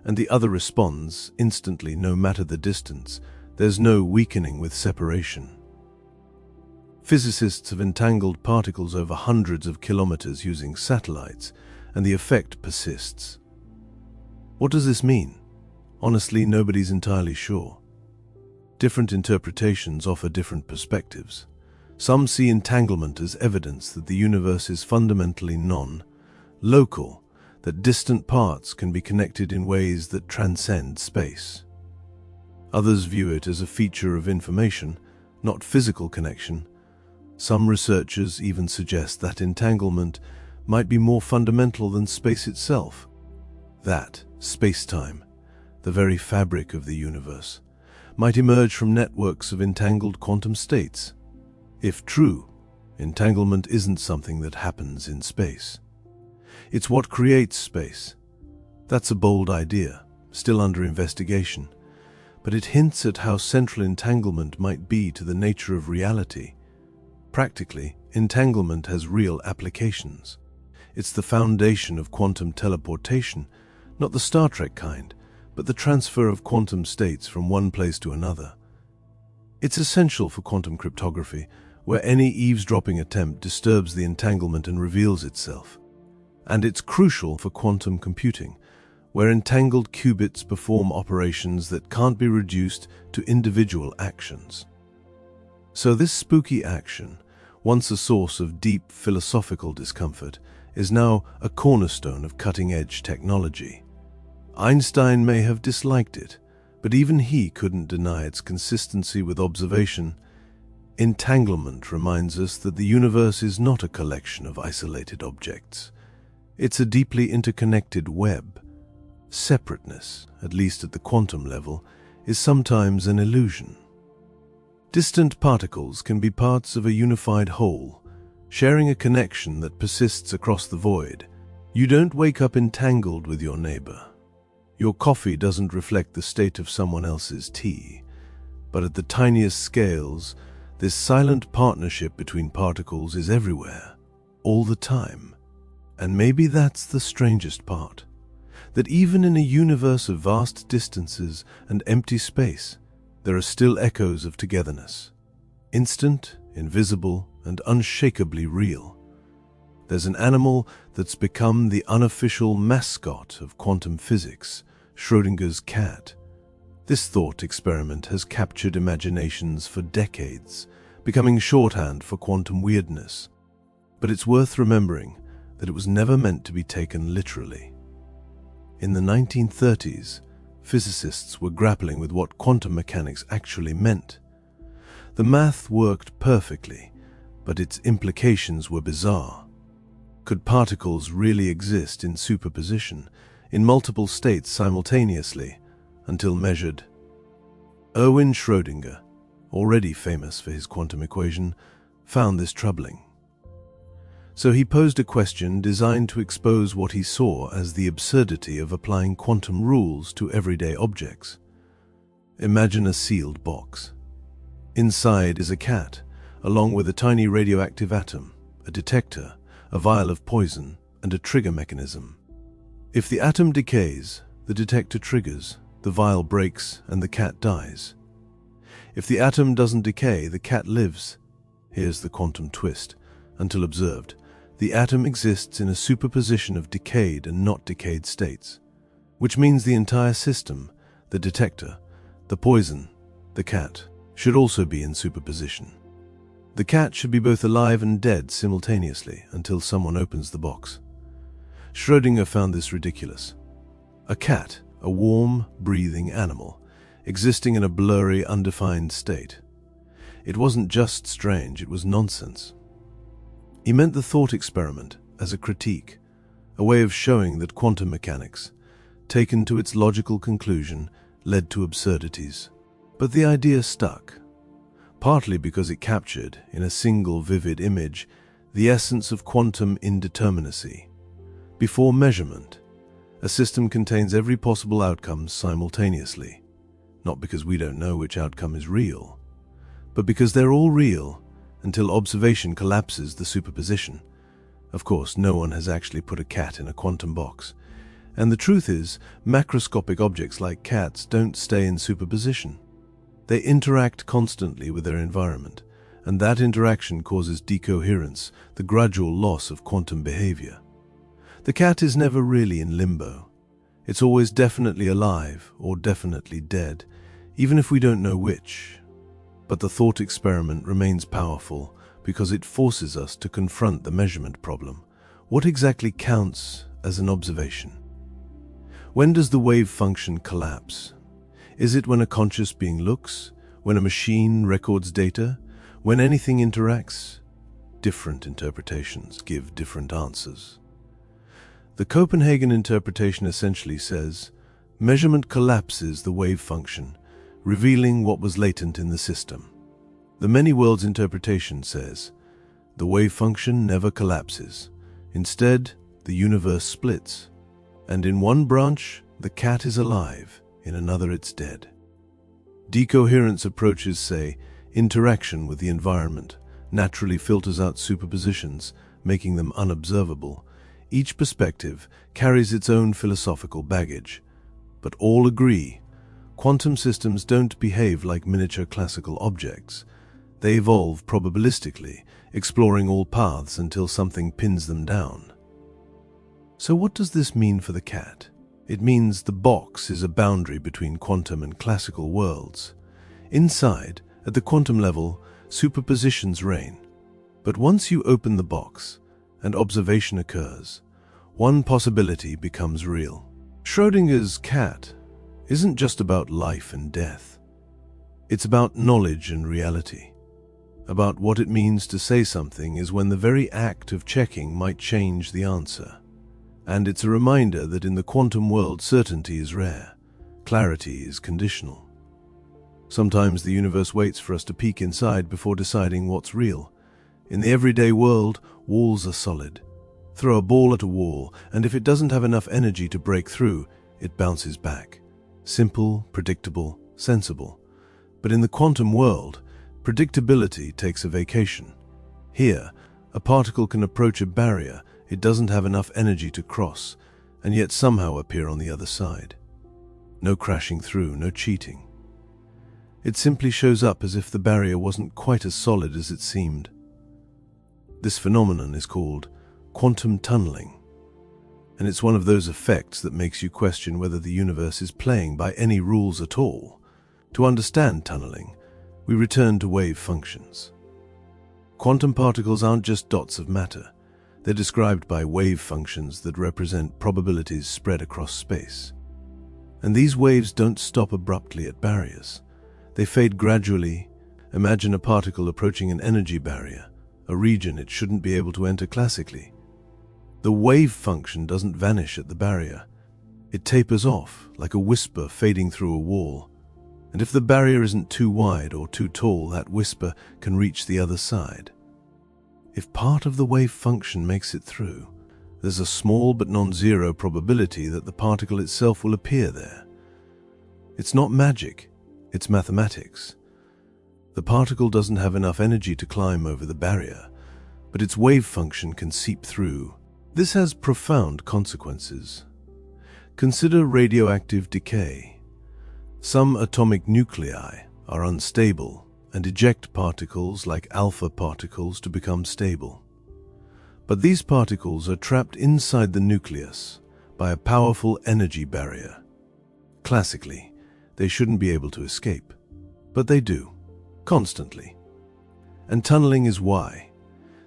and the other responds instantly no matter the distance. There's no weakening with separation. Physicists have entangled particles over hundreds of kilometers using satellites, and the effect persists. What does this mean? Honestly, nobody's entirely sure. Different interpretations offer different perspectives. Some see entanglement as evidence that the universe is fundamentally non-local, that distant parts can be connected in ways that transcend space. Others view it as a feature of information, not physical connection. Some researchers even suggest that entanglement might be more fundamental than space itself. That space-time, the very fabric of the universe, might emerge from networks of entangled quantum states. If true, entanglement isn't something that happens in space. It's what creates space. That's a bold idea, still under investigation, but it hints at how central entanglement might be to the nature of reality. Practically, entanglement has real applications. It's the foundation of quantum teleportation, not the Star Trek kind, but the transfer of quantum states from one place to another. It's essential for quantum cryptography, where any eavesdropping attempt disturbs the entanglement and reveals itself. And it's crucial for quantum computing, where entangled qubits perform operations that can't be reduced to individual actions. So this spooky action, once a source of deep philosophical discomfort, is now a cornerstone of cutting-edge technology. Einstein may have disliked it, but even he couldn't deny its consistency with observation. Entanglement reminds us that the universe is not a collection of isolated objects. It's a deeply interconnected web. Separateness, at least at the quantum level, is sometimes an illusion. Distant particles can be parts of a unified whole, sharing a connection that persists across the void. You don't wake up entangled with your neighbor. Your coffee doesn't reflect the state of someone else's tea. But at the tiniest scales, this silent partnership between particles is everywhere, all the time. And maybe that's the strangest part, that even in a universe of vast distances and empty space, there are still echoes of togetherness. Instant, invisible, and unshakably real. There's an animal that's become the unofficial mascot of quantum physics, Schrödinger's cat. This thought experiment has captured imaginations for decades, becoming shorthand for quantum weirdness. But it's worth remembering that it was never meant to be taken literally. In the 1930s, physicists were grappling with what quantum mechanics actually meant. The math worked perfectly, but its implications were bizarre. Could particles really exist in superposition, in multiple states simultaneously, until measured? Erwin Schrödinger, already famous for his quantum equation, found this troubling. So he posed a question designed to expose what he saw as the absurdity of applying quantum rules to everyday objects. Imagine a sealed box. Inside is a cat, along with a tiny radioactive atom, a detector, a vial of poison, and a trigger mechanism. If the atom decays, the detector triggers, the vial breaks, and the cat dies. If the atom doesn't decay, the cat lives. Here's the quantum twist. Until observed, the atom exists in a superposition of decayed and not decayed states, which means the entire system, the detector, the poison, the cat, should also be in superposition. The cat should be both alive and dead simultaneously until someone opens the box. Schrödinger found this ridiculous. A cat, a warm, breathing animal, existing in a blurry, undefined state. It wasn't just strange, it was nonsense. He meant the thought experiment as a critique, a way of showing that quantum mechanics, taken to its logical conclusion, led to absurdities. But the idea stuck, partly because it captured, in a single vivid image, the essence of quantum indeterminacy. Before measurement, a system contains every possible outcome simultaneously, not because we don't know which outcome is real, but because they're all real until observation collapses the superposition. Of course, no one has actually put a cat in a quantum box. And the truth is, macroscopic objects like cats don't stay in superposition. They interact constantly with their environment, and that interaction causes decoherence, the gradual loss of quantum behavior. The cat is never really in limbo. It's always definitely alive or definitely dead, even if we don't know which. But the thought experiment remains powerful because it forces us to confront the measurement problem. What exactly counts as an observation? When does the wave function collapse? Is it when a conscious being looks? When a machine records data? When anything interacts? Different interpretations give different answers. The Copenhagen interpretation essentially says, measurement collapses the wave function, revealing what was latent in the system. The many worlds interpretation says, the wave function never collapses. Instead, the universe splits. And in one branch, the cat is alive, in another it's dead. Decoherence approaches say, interaction with the environment naturally filters out superpositions, making them unobservable. Each perspective carries its own philosophical baggage. But all agree, quantum systems don't behave like miniature classical objects. They evolve probabilistically, exploring all paths until something pins them down. So what does this mean for the cat? It means the box is a boundary between quantum and classical worlds. Inside, at the quantum level, superpositions reign. But once you open the box and observation occurs, one possibility becomes real. Schrödinger's cat isn't just about life and death. It's about knowledge and reality, about what it means to say something is when the very act of checking might change the answer. And it's a reminder that in the quantum world, certainty is rare, clarity is conditional. Sometimes the universe waits for us to peek inside before deciding what's real. In the everyday world, walls are solid. Throw a ball at a wall, and if it doesn't have enough energy to break through, it bounces back. Simple, predictable, sensible. But in the quantum world, predictability takes a vacation. Here, a particle can approach a barrier it doesn't have enough energy to cross, and yet somehow appear on the other side. No crashing through, no cheating. It simply shows up as if the barrier wasn't quite as solid as it seemed. This phenomenon is called quantum tunneling, and it's one of those effects that makes you question whether the universe is playing by any rules at all. To understand tunneling, we return to wave functions. Quantum particles aren't just dots of matter. They're described by wave functions that represent probabilities spread across space. And these waves don't stop abruptly at barriers. They fade gradually. Imagine a particle approaching an energy barrier, a region it shouldn't be able to enter classically. The wave function doesn't vanish at the barrier. It tapers off, like a whisper fading through a wall. And if the barrier isn't too wide or too tall, that whisper can reach the other side. If part of the wave function makes it through, there's a small but non-zero probability that the particle itself will appear there. It's not magic, it's mathematics. The particle doesn't have enough energy to climb over the barrier, but its wave function can seep through. This has profound consequences. Consider radioactive decay. Some atomic nuclei are unstable and eject particles like alpha particles to become stable. But these particles are trapped inside the nucleus by a powerful energy barrier. Classically, they shouldn't be able to escape, but they do, constantly. And tunneling is why.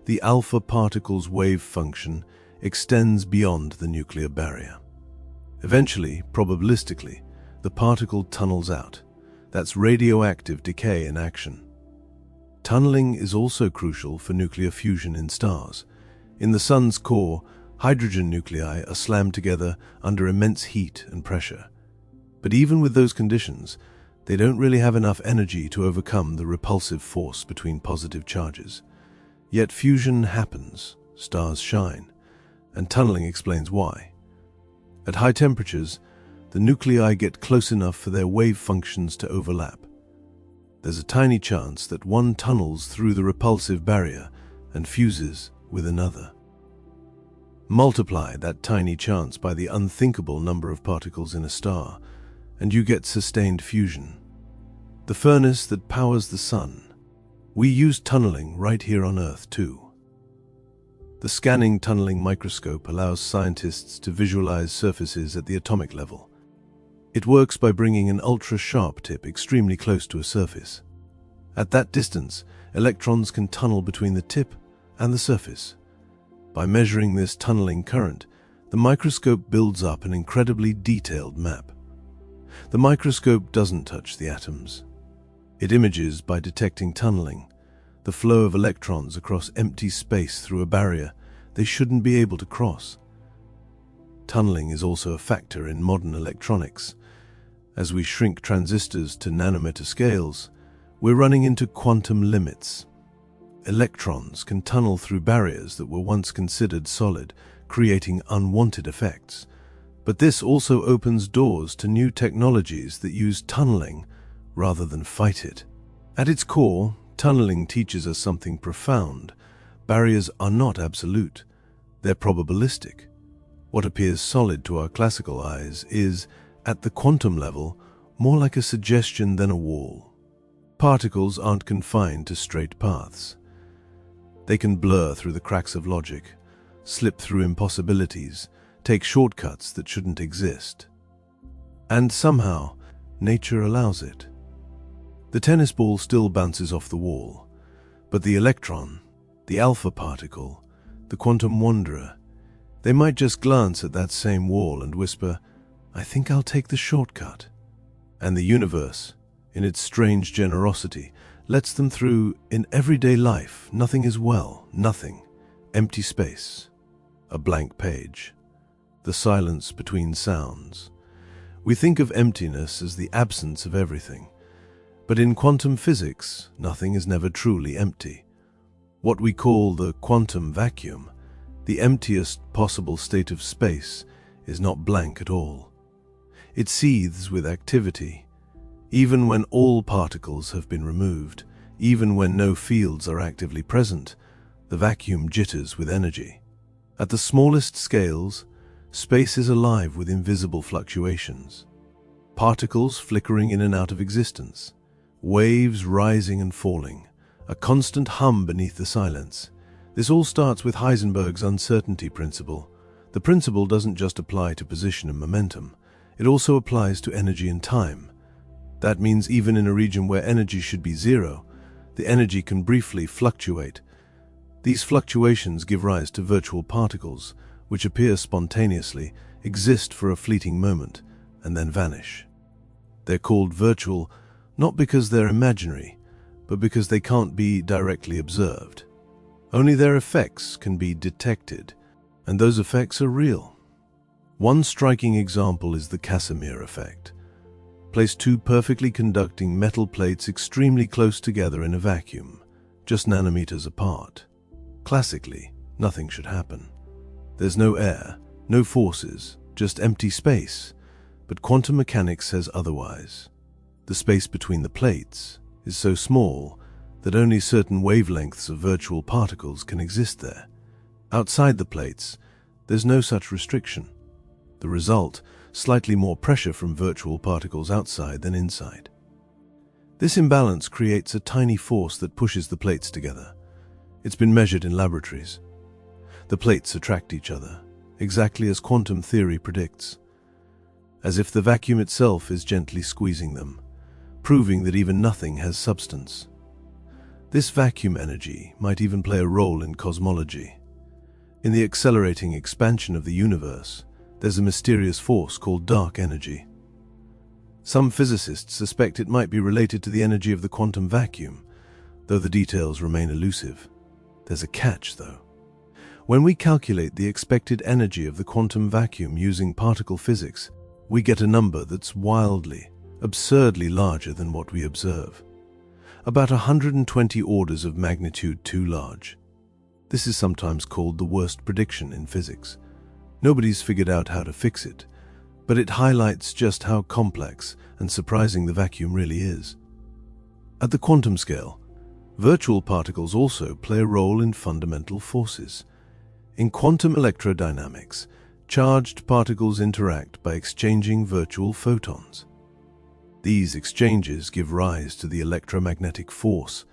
The alpha particle's wave function extends beyond the nuclear barrier. Eventually, probabilistically, the particle tunnels out. That's radioactive decay in action. Tunneling is also crucial for nuclear fusion in stars. In the sun's core, hydrogen nuclei are slammed together under immense heat and pressure. But even with those conditions, they don't really have enough energy to overcome the repulsive force between positive charges. Yet fusion happens, stars shine, and tunneling explains why. At high temperatures, the nuclei get close enough for their wave functions to overlap. There's a tiny chance that one tunnels through the repulsive barrier and fuses with another. Multiply that tiny chance by the unthinkable number of particles in a star, and you get sustained fusion. The furnace that powers the sun. We use tunneling right here on Earth too. The scanning tunneling microscope allows scientists to visualize surfaces at the atomic level. It works by bringing an ultra-sharp tip extremely close to a surface. At that distance, electrons can tunnel between the tip and the surface. By measuring this tunneling current, the microscope builds up an incredibly detailed map. The microscope doesn't touch the atoms. It images by detecting tunneling, the flow of electrons across empty space through a barrier they shouldn't be able to cross. Tunneling is also a factor in modern electronics. As we shrink transistors to nanometer scales, we're running into quantum limits. Electrons can tunnel through barriers that were once considered solid, creating unwanted effects. But this also opens doors to new technologies that use tunneling rather than fight it. At its core, tunneling teaches us something profound. Barriers are not absolute. They're probabilistic. What appears solid to our classical eyes is, at the quantum level, more like a suggestion than a wall. Particles aren't confined to straight paths. They can blur through the cracks of logic, slip through impossibilities, take shortcuts that shouldn't exist. And somehow, nature allows it. The tennis ball still bounces off the wall, but the electron, The alpha particle, the quantum wanderer, they might just glance at that same wall and whisper, "I think I'll take the shortcut." And the universe, in its strange generosity, lets them through in everyday life. Nothing is nothing. Empty space. A blank page. The silence between sounds. We think of emptiness as the absence of everything. But in quantum physics, nothing is never truly empty. What we call the quantum vacuum, the emptiest possible state of space, is not blank at all. It seethes with activity. Even when all particles have been removed, even when no fields are actively present, the vacuum jitters with energy. At the smallest scales, space is alive with invisible fluctuations. Particles flickering in and out of existence. Waves rising and falling. A constant hum beneath the silence. This all starts with Heisenberg's uncertainty principle. The principle doesn't just apply to position and momentum. It also applies to energy and time. That means even in a region where energy should be zero, the energy can briefly fluctuate. These fluctuations give rise to virtual particles, which appear spontaneously, exist for a fleeting moment, and then vanish. They're called virtual not because they're imaginary, but because they can't be directly observed. Only their effects can be detected, and those effects are real. One striking example is the Casimir effect. Place two perfectly conducting metal plates extremely close together in a vacuum, just nanometers apart. Classically, nothing should happen. There's no air, no forces, just empty space, but quantum mechanics says otherwise. The space between the plates is so small that only certain wavelengths of virtual particles can exist there. Outside the plates, there's no such restriction. The result, slightly more pressure from virtual particles outside than inside. This imbalance creates a tiny force that pushes the plates together. It's been measured in laboratories. The plates attract each other, exactly as quantum theory predicts, as if the vacuum itself is gently squeezing them, proving that even nothing has substance. This vacuum energy might even play a role in cosmology. In the accelerating expansion of the universe, there's a mysterious force called dark energy. Some physicists suspect it might be related to the energy of the quantum vacuum, though the details remain elusive. There's a catch, though. When we calculate the expected energy of the quantum vacuum using particle physics, we get a number that's wildly, absurdly larger than what we observe. About 120 orders of magnitude too large. This is sometimes called the worst prediction in physics. Nobody's figured out how to fix it, but it highlights just how complex and surprising the vacuum really is. At the quantum scale, virtual particles also play a role in fundamental forces. In quantum electrodynamics, charged particles interact by exchanging virtual photons. These exchanges give rise to the electromagnetic force.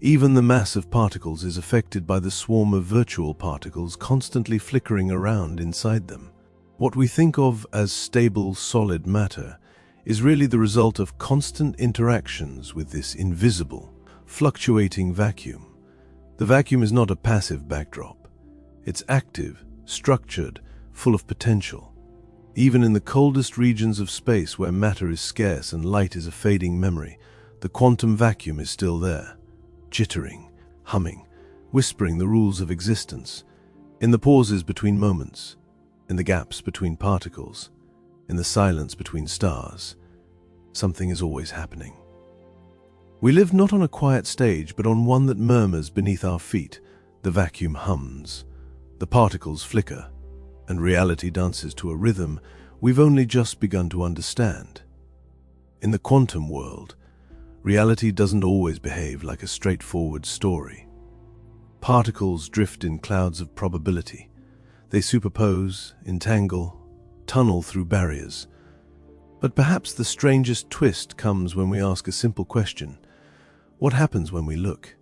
Even the mass of particles is affected by the swarm of virtual particles constantly flickering around inside them. What we think of as stable, solid matter is really the result of constant interactions with this invisible, fluctuating vacuum. The vacuum is not a passive backdrop. It's active, structured, full of potential. Even in the coldest regions of space where matter is scarce and light is a fading memory, the quantum vacuum is still there, jittering, humming, whispering the rules of existence. In the pauses between moments, in the gaps between particles, in the silence between stars, something is always happening. We live not on a quiet stage, but on one that murmurs beneath our feet. The vacuum hums, the particles flicker, and reality dances to a rhythm we've only just begun to understand. In the quantum world, reality doesn't always behave like a straightforward story. Particles drift in clouds of probability. They superpose, entangle, tunnel through barriers. But perhaps the strangest twist comes when we ask a simple question: what happens when we look?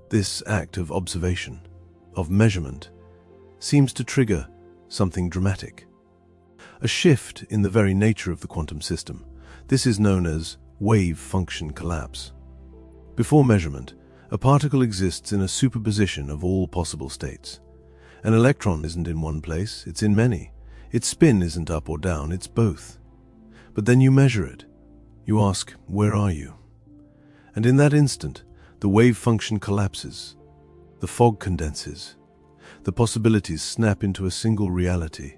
This act of observation, of measurement, seems to trigger something dramatic. A shift in the very nature of the quantum system. This is known as wave function collapse. Before measurement, A particle exists in a superposition of all possible states. An electron isn't in one place, it's in many. Its spin isn't up or down, it's both. But then you measure it. You ask, where are you? And in that instant, the wave function collapses. The fog condenses. The possibilities snap into a single reality.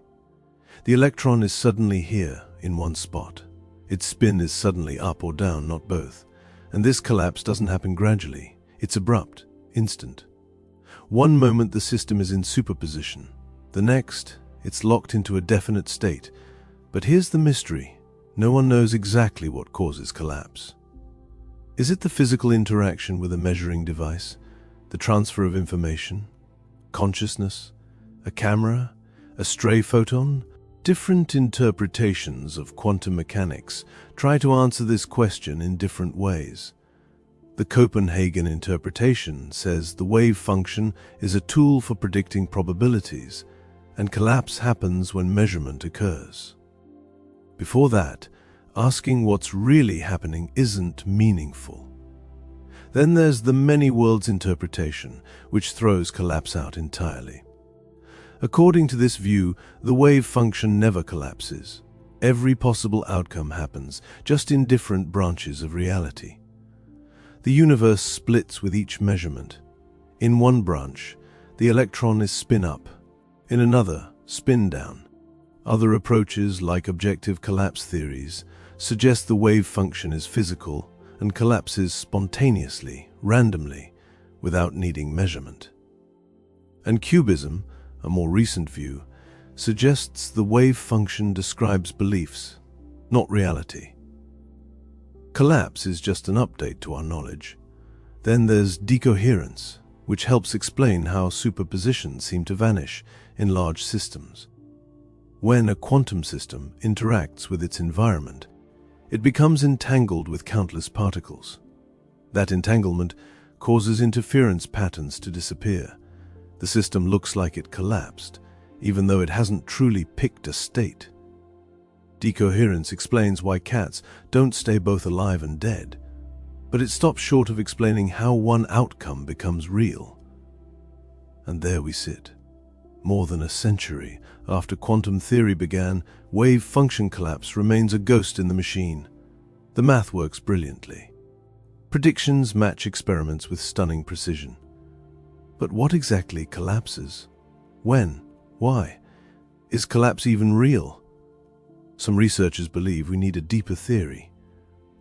The electron is suddenly here, in one spot. Its spin is suddenly up or down, not both. And this collapse doesn't happen gradually. It's abrupt, instant. One moment the system is in superposition. The next, it's locked into a definite state. But here's the mystery. No one knows exactly what causes collapse. Is it the physical interaction with a measuring device? The transfer of information? Consciousness? A camera? A stray photon? Different interpretations of quantum mechanics try to answer this question in different ways. The Copenhagen interpretation says the wave function is a tool for predicting probabilities, and collapse happens when measurement occurs. Before that, asking what's really happening isn't meaningful. Then there's the many worlds interpretation, which throws collapse out entirely. According to this view, the wave function never collapses. Every possible outcome happens, just in different branches of reality. The universe splits with each measurement. In one branch, the electron is spin up. In another, spin down. Other approaches, like objective collapse theories, suggest the wave function is physical and collapses spontaneously, randomly, without needing measurement. And cubism, a more recent view, suggests the wave function describes beliefs, not reality. Collapse is just an update to our knowledge. Then there's decoherence, which helps explain how superpositions seem to vanish in large systems. When a quantum system interacts with its environment, it becomes entangled with countless particles. That entanglement causes interference patterns to disappear. The system looks like it collapsed, even though it hasn't truly picked a state. Decoherence explains why cats don't stay both alive and dead, but it stops short of explaining how one outcome becomes real. And there we sit. More than a century after quantum theory began, wave function collapse remains a ghost in the machine. The math works brilliantly. Predictions match experiments with stunning precision. But what exactly collapses? When? Why? Is collapse even real? Some researchers believe we need a deeper theory,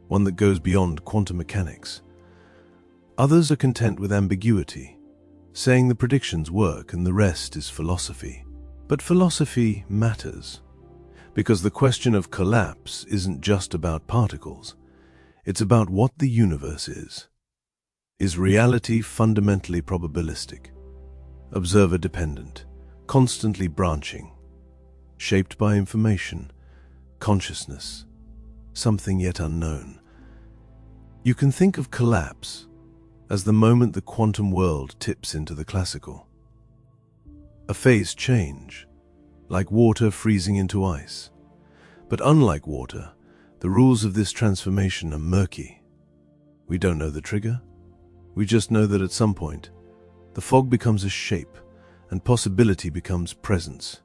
one that goes beyond quantum mechanics. Others are content with ambiguity, saying the predictions work and the rest is philosophy. But philosophy matters, because the question of collapse isn't just about particles. It's about what the universe is. Is reality fundamentally probabilistic, observer-dependent, constantly branching, shaped by information, consciousness, something yet unknown? You can think of collapse as the moment the quantum world tips into the classical. A phase change, like water freezing into ice. But unlike water, the rules of this transformation are murky. We don't know the trigger. We just know that at some point, the fog becomes a shape, and possibility becomes presence.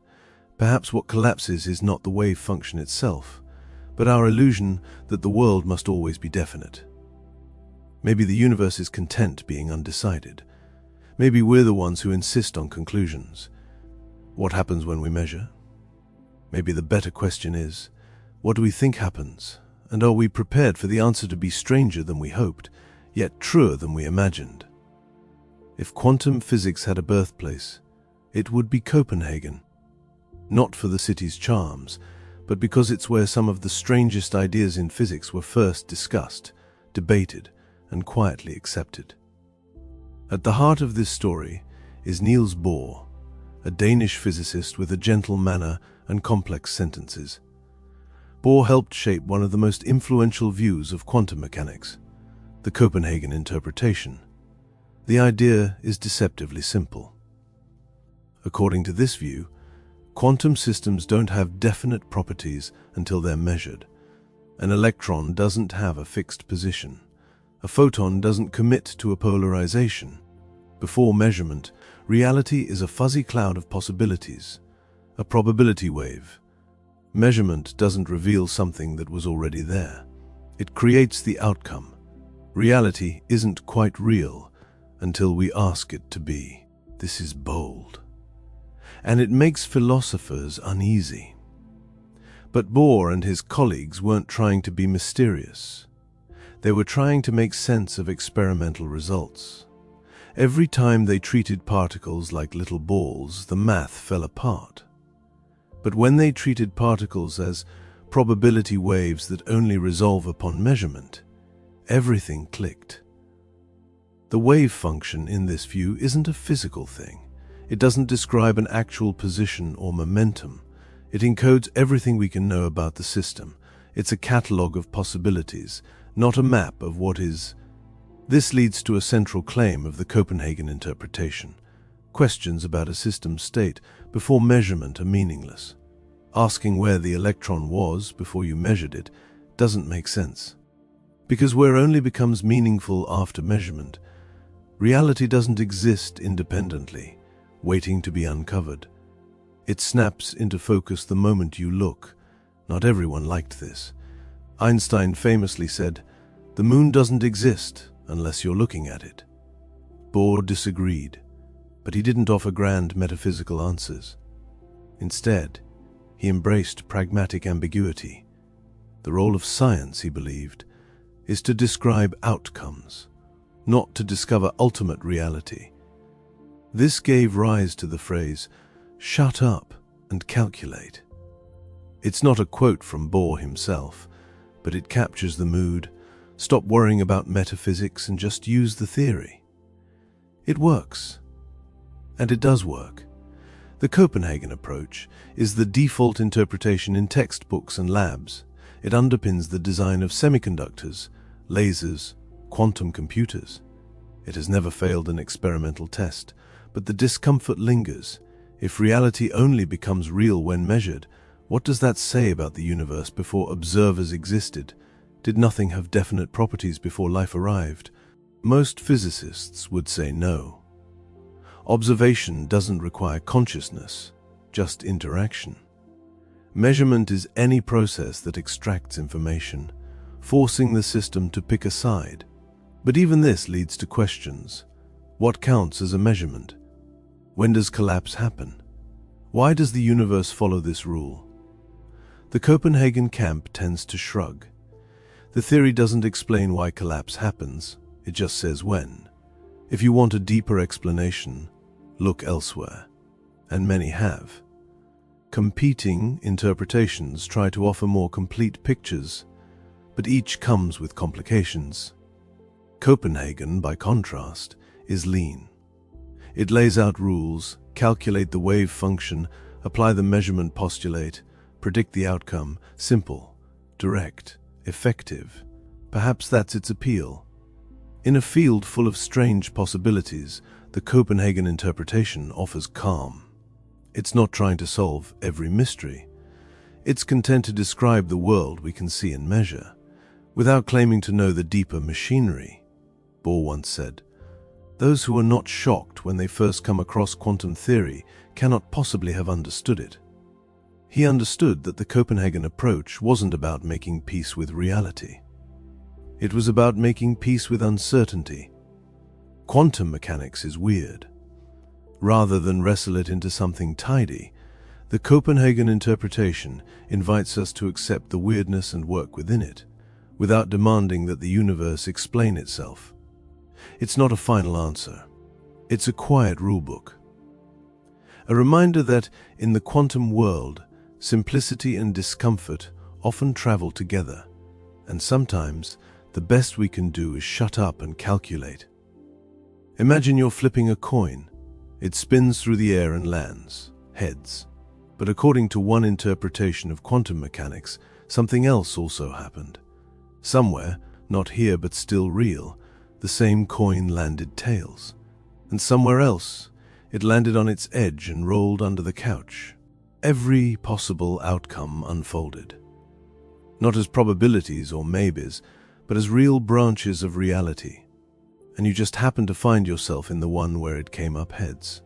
Perhaps what collapses is not the wave function itself, but our illusion that the world must always be definite. Maybe the universe is content being undecided. Maybe we're the ones who insist on conclusions. What happens when we measure? Maybe the better question is, what do we think happens? And are we prepared for the answer to be stranger than we hoped, yet truer than we imagined? If quantum physics had a birthplace, it would be Copenhagen. Not for the city's charms, but because it's where some of the strangest ideas in physics were first discussed, debated, and quietly accepted. At the heart of this story is Niels Bohr, a Danish physicist with a gentle manner and complex sentences. Bohr helped shape one of the most influential views of quantum mechanics, the Copenhagen interpretation. The idea is deceptively simple. According to this view, quantum systems don't have definite properties until they're measured. An electron doesn't have a fixed position. A photon doesn't commit to a polarization. Before measurement, reality is a fuzzy cloud of possibilities, a probability wave. Measurement doesn't reveal something that was already there. It creates the outcome. Reality isn't quite real until we ask it to be. This is bold. And it makes philosophers uneasy. But Bohr and his colleagues weren't trying to be mysterious. They were trying to make sense of experimental results. Every time they treated particles like little balls, the math fell apart. But when they treated particles as probability waves that only resolve upon measurement, everything clicked. The wave function in this view isn't a physical thing. It doesn't describe an actual position or momentum. It encodes everything we can know about the system. It's a catalogue of possibilities, not a map of what is. This leads to a central claim of the Copenhagen interpretation. Questions about a system's state before measurement are meaningless. Asking where the electron was before you measured it doesn't make sense. Because where only becomes meaningful after measurement, reality doesn't exist independently, waiting to be uncovered. It snaps into focus the moment you look. Not everyone liked this. Einstein famously said, "The moon doesn't exist unless you're looking at it." Bohr disagreed, but he didn't offer grand metaphysical answers. Instead, he embraced pragmatic ambiguity. The role of science, he believed, is to describe outcomes, not to discover ultimate reality. This gave rise to the phrase, "Shut up and calculate." It's not a quote from Bohr himself, but it captures the mood. Stop worrying about metaphysics and just use the theory. It works. And it does work. The Copenhagen approach is the default interpretation in textbooks and labs. It underpins the design of semiconductors, lasers, quantum computers. It has never failed an experimental test, but the discomfort lingers. If reality only becomes real when measured, what does that say about the universe before observers existed? Did nothing have definite properties before life arrived? Most physicists would say no. Observation doesn't require consciousness, just interaction. Measurement is any process that extracts information, forcing the system to pick a side. But even this leads to questions. What counts as a measurement? When does collapse happen? Why does the universe follow this rule? The Copenhagen camp tends to shrug. The theory doesn't explain why collapse happens, it just says when. If you want a deeper explanation, look elsewhere. And many have. Competing interpretations try to offer more complete pictures, but each comes with complications. Copenhagen, by contrast, is lean. It lays out rules, calculate the wave function, apply the measurement postulate, predict the outcome. Simple, direct, effective. Perhaps that's its appeal. In a field full of strange possibilities, the Copenhagen interpretation offers calm. It's not trying to solve every mystery. It's content to describe the world we can see and measure, without claiming to know the deeper machinery. Bohr once said, "Those who are not shocked when they first come across quantum theory cannot possibly have understood it." He understood that the Copenhagen approach wasn't about making peace with reality. It was about making peace with uncertainty. Quantum mechanics is weird. Rather than wrestle it into something tidy, the Copenhagen interpretation invites us to accept the weirdness and work within it, without demanding that the universe explain itself. It's not a final answer. It's a quiet rulebook. A reminder that, in the quantum world, simplicity and discomfort often travel together, and sometimes the best we can do is shut up and calculate. Imagine you're flipping a coin. It spins through the air and lands, heads. But according to one interpretation of quantum mechanics, something else also happened. Somewhere, not here but still real, the same coin landed tails. And somewhere else, it landed on its edge and rolled under the couch. Every possible outcome unfolded. Not as probabilities or maybes, but as real branches of reality, and you just happen to find yourself in the one where it came up heads.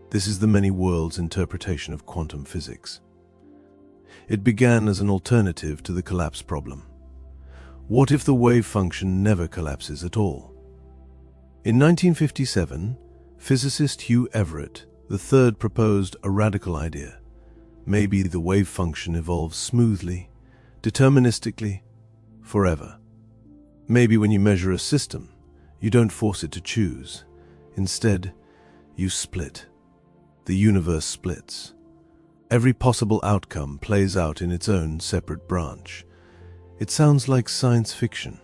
This is the many worlds interpretation of quantum physics. It began as an alternative to the collapse problem. What if the wave function never collapses at all? In 1957, physicist Hugh Everett III proposed a radical idea. Maybe the wave function evolves smoothly, deterministically, forever. Maybe when you measure a system, you don't force it to choose. Instead, you split. The universe splits. Every possible outcome plays out in its own separate branch. It sounds like science fiction.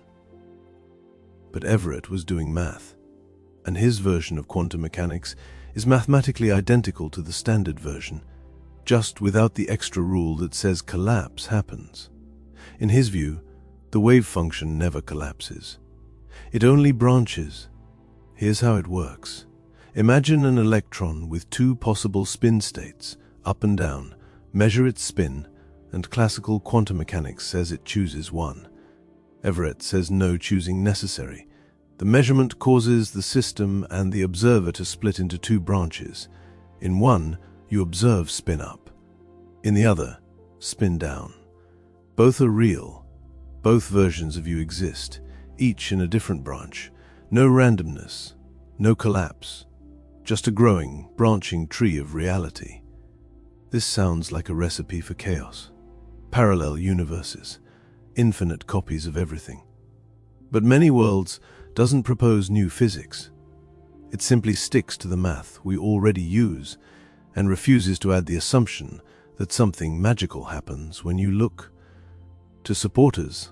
But Everett was doing math, and his version of quantum mechanics is mathematically identical to the standard version, just without the extra rule that says collapse happens. In his view, the wave function never collapses. It only branches. Here's how it works. Imagine an electron with two possible spin states, up and down. Measure its spin, and classical quantum mechanics says it chooses one. Everett says no choosing necessary. The measurement causes the system and the observer to split into two branches. In one, you observe spin up. In the other, spin down. Both are real. Both versions of you exist, each in a different branch. No randomness, no collapse. Just a growing, branching tree of reality. This sounds like a recipe for chaos. Parallel universes, infinite copies of everything. But Many Worlds doesn't propose new physics. It simply sticks to the math we already use and refuses to add the assumption that something magical happens when you look. To supporters,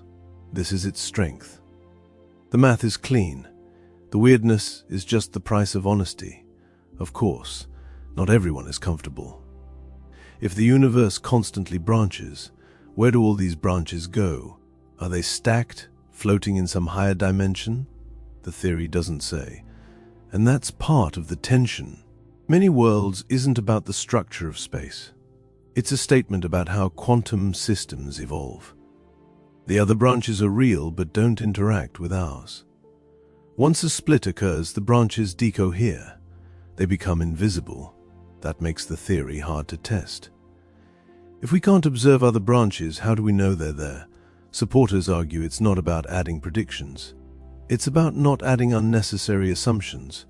this is its strength. The math is clean. The weirdness is just the price of honesty. Of course, not everyone is comfortable. If the universe constantly branches, where do all these branches go? Are they stacked, floating in some higher dimension? The theory doesn't say. And that's part of the tension. Many Worlds isn't about the structure of space. It's a statement about how quantum systems evolve. The other branches are real but don't interact with ours. Once a split occurs, the branches decohere. They become invisible. That makes the theory hard to test. If we can't observe other branches, how do we know they're there? Supporters argue it's not about adding predictions. It's about not adding unnecessary assumptions.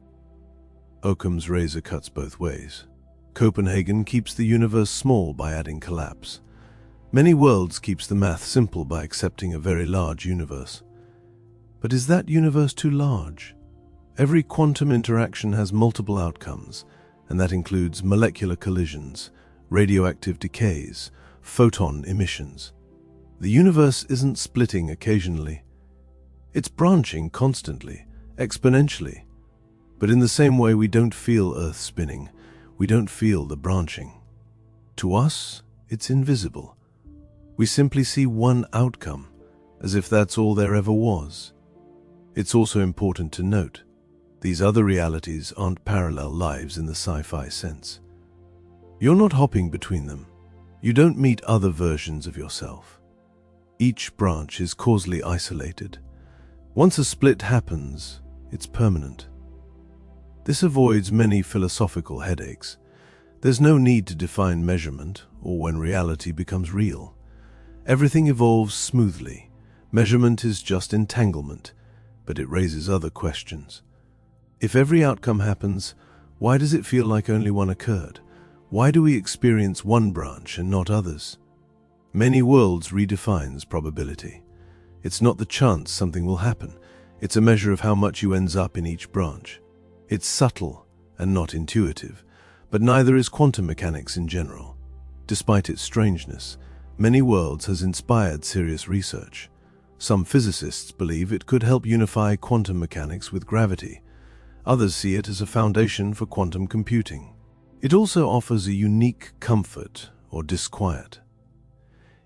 Occam's razor cuts both ways. Copenhagen keeps the universe small by adding collapse. Many Worlds keeps the math simple by accepting a very large universe. But is that universe too large? Every quantum interaction has multiple outcomes, and that includes molecular collisions, radioactive decays, photon emissions. The universe isn't splitting occasionally. It's branching constantly, exponentially. But in the same way we don't feel Earth spinning, we don't feel the branching. To us, it's invisible. We simply see one outcome, as if that's all there ever was. It's also important to note, these other realities aren't parallel lives in the sci-fi sense. You're not hopping between them. You don't meet other versions of yourself. Each branch is causally isolated. Once a split happens, it's permanent. This avoids many philosophical headaches. There's no need to define measurement or when reality becomes real. Everything evolves smoothly. Measurement is just entanglement, but it raises other questions. If every outcome happens, why does it feel like only one occurred? Why do we experience one branch and not others? Many Worlds redefines probability. It's not the chance something will happen. It's a measure of how much you ends up in each branch. It's subtle and not intuitive, but neither is quantum mechanics in general. Despite its strangeness, Many Worlds has inspired serious research. Some physicists believe it could help unify quantum mechanics with gravity. Others see it as a foundation for quantum computing. It also offers a unique comfort or disquiet.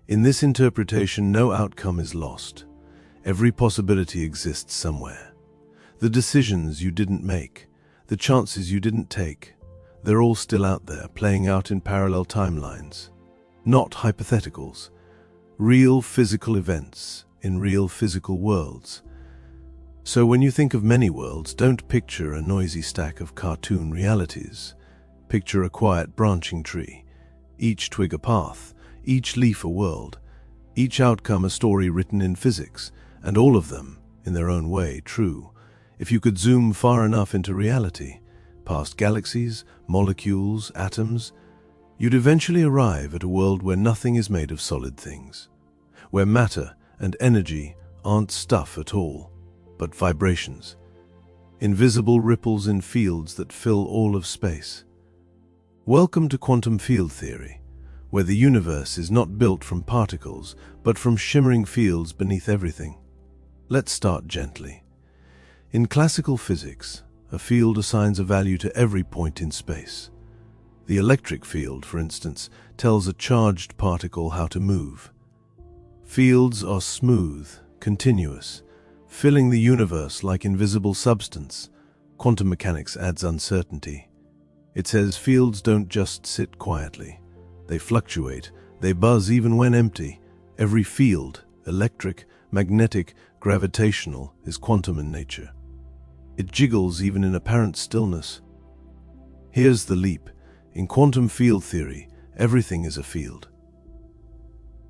In this interpretation, no outcome is lost. Every possibility exists somewhere. The decisions you didn't make, the chances you didn't take, they're all still out there, playing out in parallel timelines. Not hypotheticals. Real physical events, in real physical worlds. So when you think of many worlds, don't picture a noisy stack of cartoon realities. Picture a quiet branching tree, each twig a path, each leaf a world, each outcome a story written in physics, and all of them, in their own way, true. If you could zoom far enough into reality, past galaxies, molecules, atoms, you'd eventually arrive at a world where nothing is made of solid things, where matter and energy aren't stuff at all, but vibrations, invisible ripples in fields that fill all of space. Welcome to quantum field theory, where the universe is not built from particles, but from shimmering fields beneath everything. Let's start gently. In classical physics, a field assigns a value to every point in space. The electric field, for instance, tells a charged particle how to move. Fields are smooth, continuous, filling the universe like invisible substance. Quantum mechanics adds uncertainty. It says fields don't just sit quietly. They fluctuate, they buzz even when empty. Every field, electric, magnetic, gravitational, is quantum in nature. It jiggles even in apparent stillness. Here's the leap. In quantum field theory, everything is a field.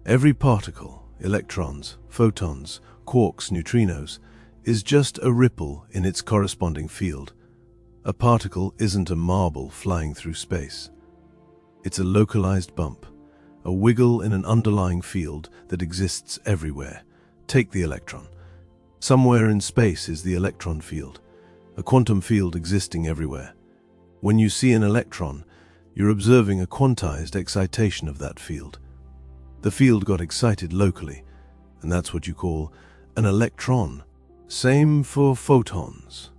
Every particle, electrons, photons, quarks, neutrinos, is just a ripple in its corresponding field. A particle isn't a marble flying through space. It's a localized bump, a wiggle in an underlying field that exists everywhere. Take the electron. Somewhere in space is the electron field, a quantum field existing everywhere. When you see an electron, you're observing a quantized excitation of that field. The field got excited locally, and that's what you call an electron. Same for photons.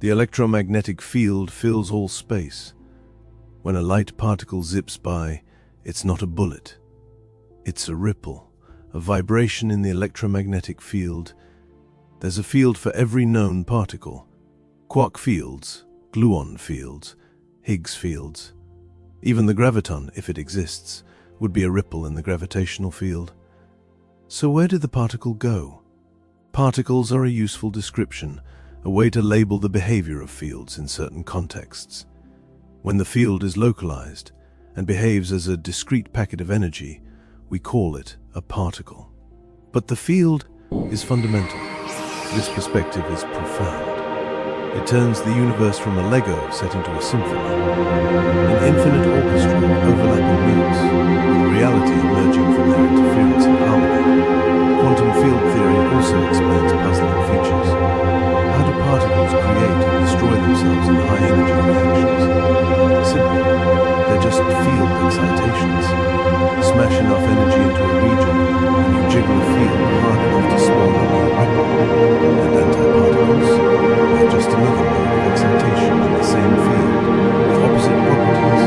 The electromagnetic field fills all space. When a light particle zips by, it's not a bullet. It's a ripple, a vibration in the electromagnetic field. There's a field for every known particle. Quark fields, gluon fields, Higgs fields. Even the graviton, if it exists, would be a ripple in the gravitational field. So where did the particle go? Particles are a useful description, a way to label the behavior of fields in certain contexts. When the field is localized and behaves as a discrete packet of energy, we call it a particle. But the field is fundamental. This perspective is profound. It turns the universe from a Lego set into a symphony, an infinite orchestra of overlapping notes, with reality emerging from their interference and harmony. Quantum field theory also explains puzzling features. How do particles create and destroy themselves in high-energy reactions? Simple. They're just field excitations. Smash enough energy into a region, and you jiggle a field hard enough to spawn a new ripple. And antiparticles? They're just another mode of excitation in the same field, with opposite properties.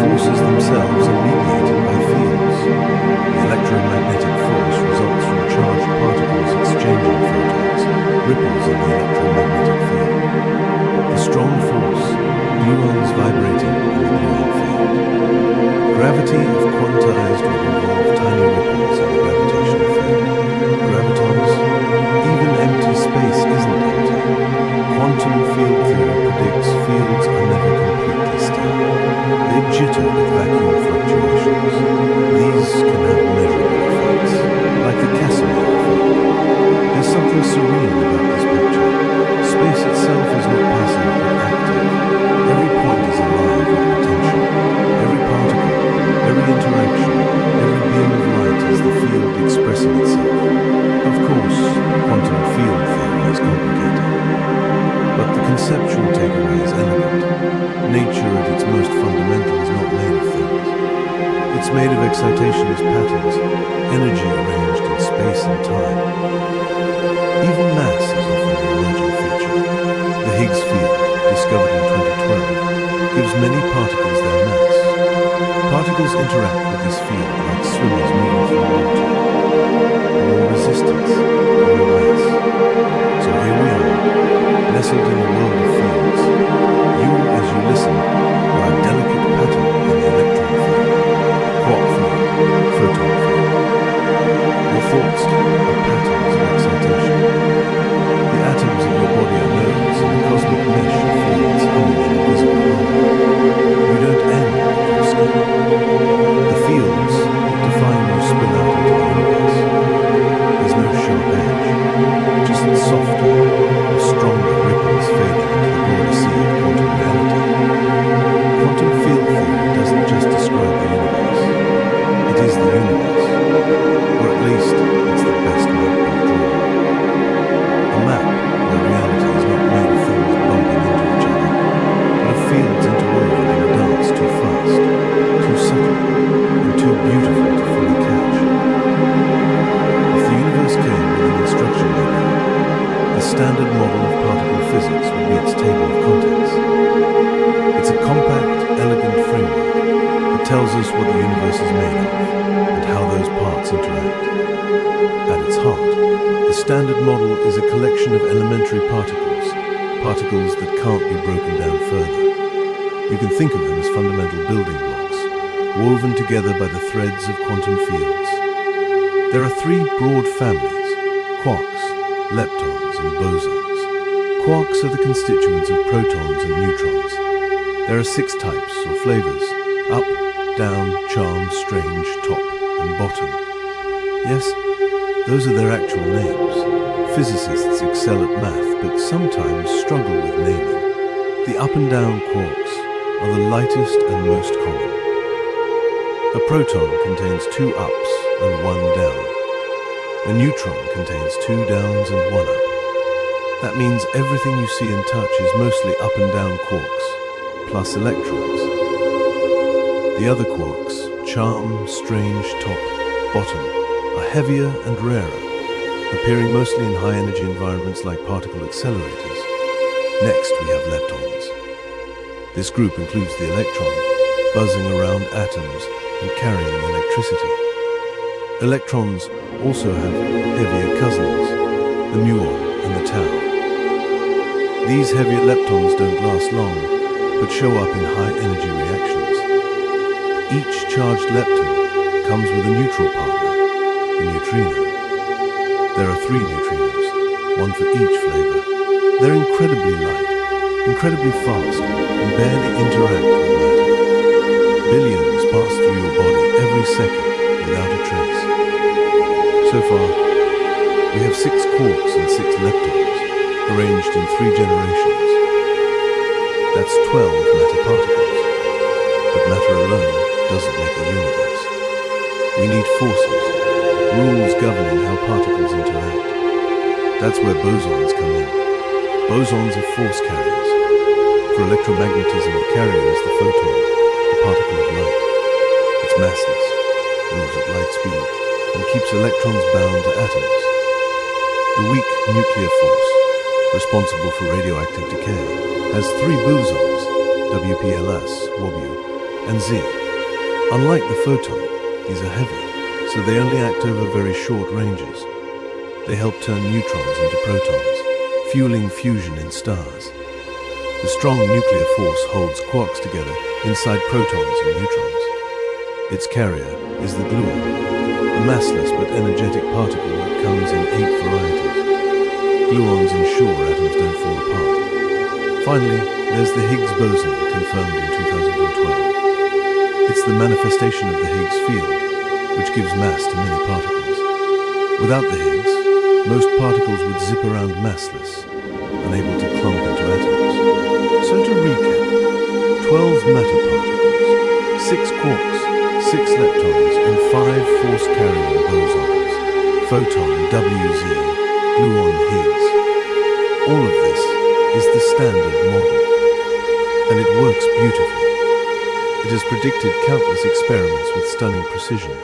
Forces themselves are mediated by fields. The electromagnetic force results from charged particles exchanging photons, ripples in the electromagnetic field. The strong force, gluons vibrating in the gluon field. Gravity, if quantized, would involve tiny ripples in the gravitational field. Gravitons, even empty space isn't empty. Quantum field theory predicts fields are never completely still. They jitter with vacuum fluctuations. These can have measurable effects, like the Casimir effect. There's something serene about this picture. Space itself is not passive but active. Every point is alive with potential. Every particle, every interaction, every beam of light is the field expressing itself. Of course, quantum field theory is complicated, but the conceptual takeaway is elegant. Nature at its most fundamental is not made of things. It's made of excitations, patterns, energy arranged in space and time. Even mass is often an emerging feature. The Higgs field, discovered in 2012, gives many particles their mass. Particles interact with this field like swimmers moving through water. More resistance, more mass. So here we are, nestled in a world of fields. You, as you listen, are a delicate pattern in the electron field, quark field, photon field. Your thoughts are physics would be its table of contents. It's a compact, elegant framework that tells us what the universe is made of and how those parts interact. At its heart, the Standard Model is a collection of elementary particles that can't be broken down further. You can think of them as fundamental building blocks, woven together by the threads of quantum fields. There are three broad families: quarks, leptons, and bosons. Quarks are the constituents of protons and neutrons. There are 6 types or flavors: up, down, charm, strange, top, and bottom. Yes, those are their actual names. Physicists excel at math, but sometimes struggle with naming. The up and down quarks are the lightest and most common. A proton contains 2 ups and 1 down. A neutron contains 2 downs and 1 up. That means everything you see and touch is mostly up and down quarks, plus electrons. The other quarks, charm, strange, top, bottom, are heavier and rarer, appearing mostly in high-energy environments like particle accelerators. Next, we have leptons. This group includes the electron, buzzing around atoms and carrying electricity. Electrons also have heavier cousins, the muon and the tau. These heavier leptons don't last long, but show up in high-energy reactions. Each charged lepton comes with a neutral partner, the neutrino. There are 3 neutrinos, 1 for each flavor. They're incredibly light, incredibly fast, and barely interact with matter. Billions pass through your body every second without a trace. So far, we have 6 quarks and 6 leptons, arranged in 3 generations. That's 12 matter particles. But matter alone doesn't make a universe. We need forces, rules governing how particles interact. That's where bosons come in. Bosons are force carriers. For electromagnetism, the carrier is the photon, the particle of light. It's massless, moves at light speed, and keeps electrons bound to atoms. The weak nuclear force, responsible for radioactive decay, has 3 bosons, WPLS, WOBU, and Z. Unlike the photon, these are heavy, so they only act over very short ranges. They help turn neutrons into protons, fueling fusion in stars. The strong nuclear force holds quarks together inside protons and neutrons. Its carrier is the gluon, a massless but energetic particle that comes in 8 varieties. Gluons ensure atoms don't fall apart. Finally, there's the Higgs boson, confirmed in 2012. It's the manifestation of the Higgs field, which gives mass to many particles. Without the Higgs, most particles would zip around massless, unable to clump into atoms. So to recap, 12 matter particles, 6 quarks, 6 leptons, and 5 force-carrying bosons, photon, WZ, gluon, Higgs. All of this is the Standard Model, and it works beautifully. It has predicted countless experiments with stunning precision.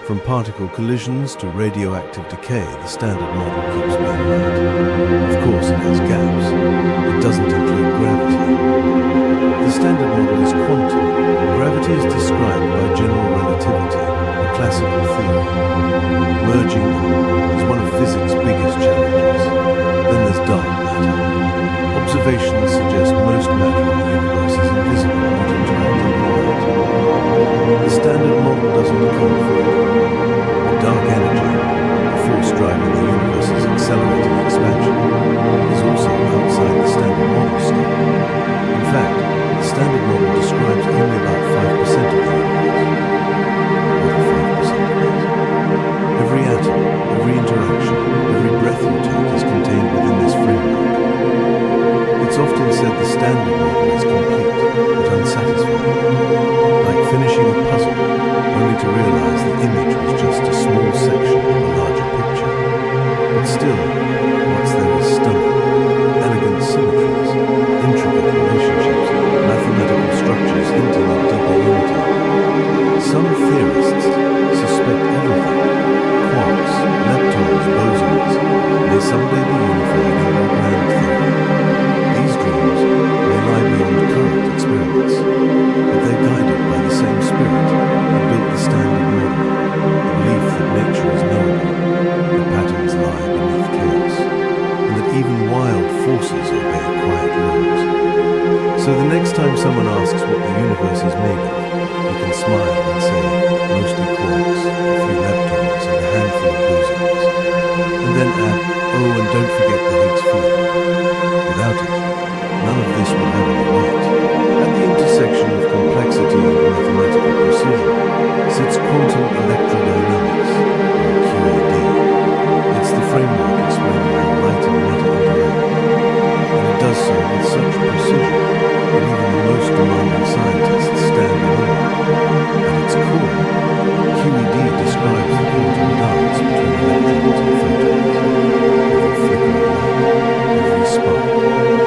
From particle collisions to radioactive decay, the Standard Model keeps being right. Of course, it has gaps. It doesn't include gravity. The Standard Model is quantum. Gravity is described by general relativity, a classical theory. Merging them is one of physics' biggest challenges. Then there's dark matter. Observations suggest most matter in the universe is invisible, not interacting with light. The Standard Model doesn't account for it. But dark energy, the force driving the universe's accelerating expansion, is also outside the Standard Model scope. In fact, the Standard Model describes only about 5% of the universe. What are 5% of it? Every atom, every interaction, every breath you take is contained within this framework. It's often said the Standard Model is complete, but unsatisfying. Like finishing a puzzle, only to realize the image was just a small section of a larger picture. But still, what's there is stunning. Elegant symmetries, intricate relationships, mathematical structures hinting at deeper unity. Some theorists suspect everything. Quarks, leptons, bosons may someday be unified in a grand theory. always obey quiet laws. So the next time someone asks what the universe is made of, you can smile and say, mostly quarks, a few leptons, and a handful of bosons. And then add, oh, and don't forget the Higgs field. Without it, none of this would ever be right. At the intersection of complexity and mathematical precision sits quantum electrodynamics, or QED. It's the framework explaining how light and matter interact, and it does so with such precision that even the most demanding scientists stand in awe. At its core, QED describes the quantum dance between electrons and photons. Every flicker of light, every spark,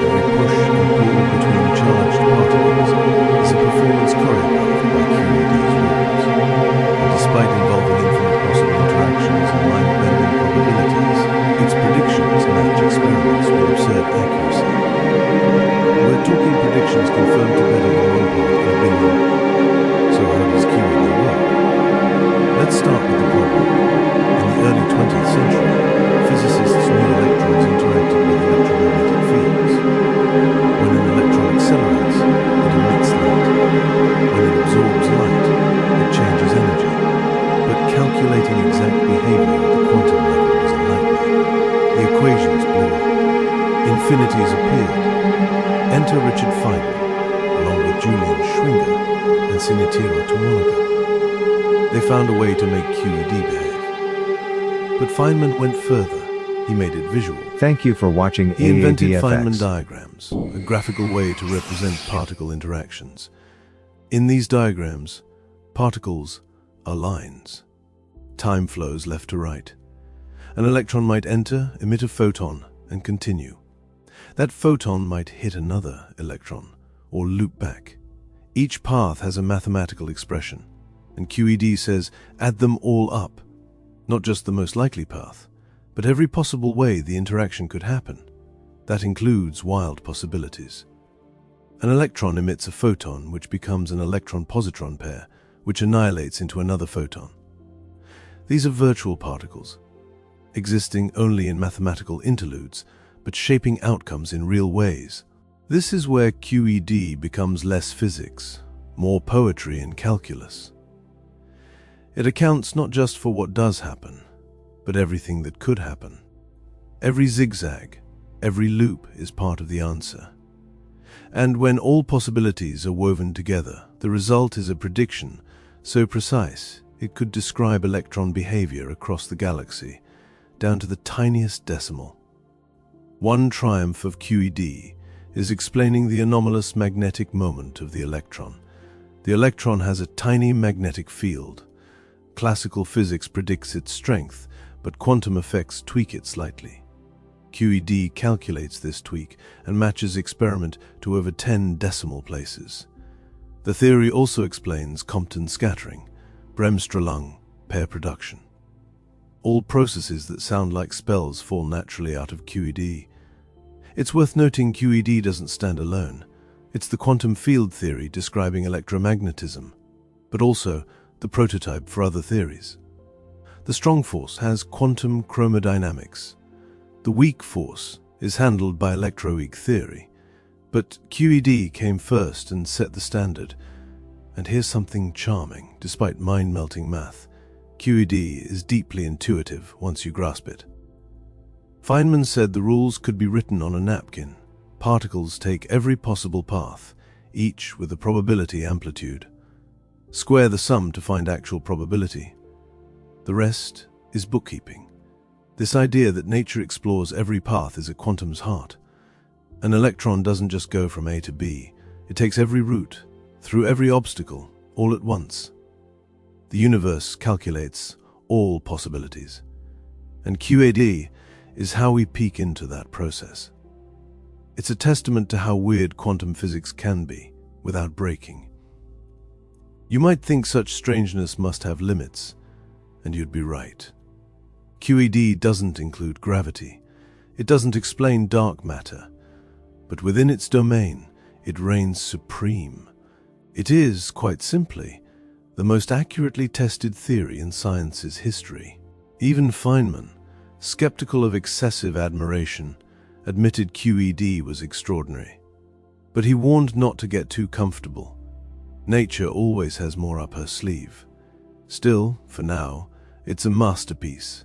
every push and pull between charged particles is a performance choreographed by QED's rules. And despite involving infinite possible interactions and mind-bending probabilities, its predictions match experiments with absurd accuracy. We're talking predictions confirmed to better than 1 part in a billion. So how does QED work? Let's start with the problem. In the early 20th century, physicists knew electrons interacted with electromagnetic fields. When an electron accelerates, it emits light. When it absorbs light, it changes energy. But calculating exact behavior at the quantum level was a nightmare. The equations blew up. Infinities appeared. Enter Richard Feynman, along with Julian Schwinger and Shinichiro Tomonaga. They found a way to make QED behave. But Feynman went further. He made it visual. Thank you for watching He invented AAVFX. Feynman diagrams, a graphical way to represent particle interactions. In these diagrams, particles are lines. Time flows left to right. An electron might enter, emit a photon, and continue. That photon might hit another electron, or loop back. Each path has a mathematical expression, and QED says, add them all up. Not just the most likely path, but every possible way the interaction could happen. That includes wild possibilities. An electron emits a photon, which becomes an electron-positron pair, which annihilates into another photon. These are virtual particles, existing only in mathematical interludes, but shaping outcomes in real ways. This is where QED becomes less physics, more poetry and calculus. It accounts not just for what does happen, but everything that could happen. Every zigzag, every loop is part of the answer. And when all possibilities are woven together, the result is a prediction so precise it could describe electron behavior across the galaxy, down to the tiniest decimal. One triumph of QED is explaining the anomalous magnetic moment of the electron. The electron has a tiny magnetic field. Classical physics predicts its strength, but quantum effects tweak it slightly. QED calculates this tweak and matches experiment to over 10 decimal places. The theory also explains Compton scattering, Bremsstrahlung, pair production. All processes that sound like spells fall naturally out of QED. It's worth noting QED doesn't stand alone. It's the quantum field theory describing electromagnetism, but also the prototype for other theories. The strong force has quantum chromodynamics. The weak force is handled by electroweak theory. But QED came first and set the standard. And here's something charming, despite mind-melting math. QED is deeply intuitive once you grasp it. Feynman said the rules could be written on a napkin. Particles take every possible path, each with a probability amplitude. Square the sum to find actual probability. The rest is bookkeeping. This idea that nature explores every path is at quantum's heart. An electron doesn't just go from A to B. It takes every route, through every obstacle, all at once. The universe calculates all possibilities. And QED is how we peek into that process. It's a testament to how weird quantum physics can be, without breaking. You might think such strangeness must have limits, and you'd be right. QED doesn't include gravity. It doesn't explain dark matter. But within its domain, it reigns supreme. It is, quite simply, the most accurately tested theory in science's history. Even Feynman, skeptical of excessive admiration, admitted QED was extraordinary. But he warned not to get too comfortable. Nature always has more up her sleeve. Still, for now, it's a masterpiece.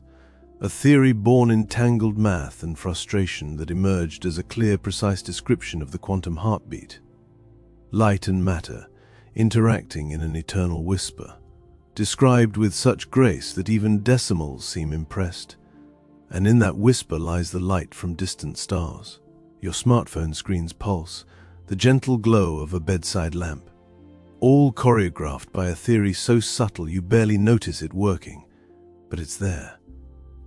A theory born in tangled math and frustration that emerged as a clear, precise description of the quantum heartbeat. Light and matter, interacting in an eternal whisper, described with such grace that even decimals seem impressed. And in that whisper lies the light from distant stars, your smartphone screen's pulse, the gentle glow of a bedside lamp, all choreographed by a theory so subtle you barely notice it working, but it's there.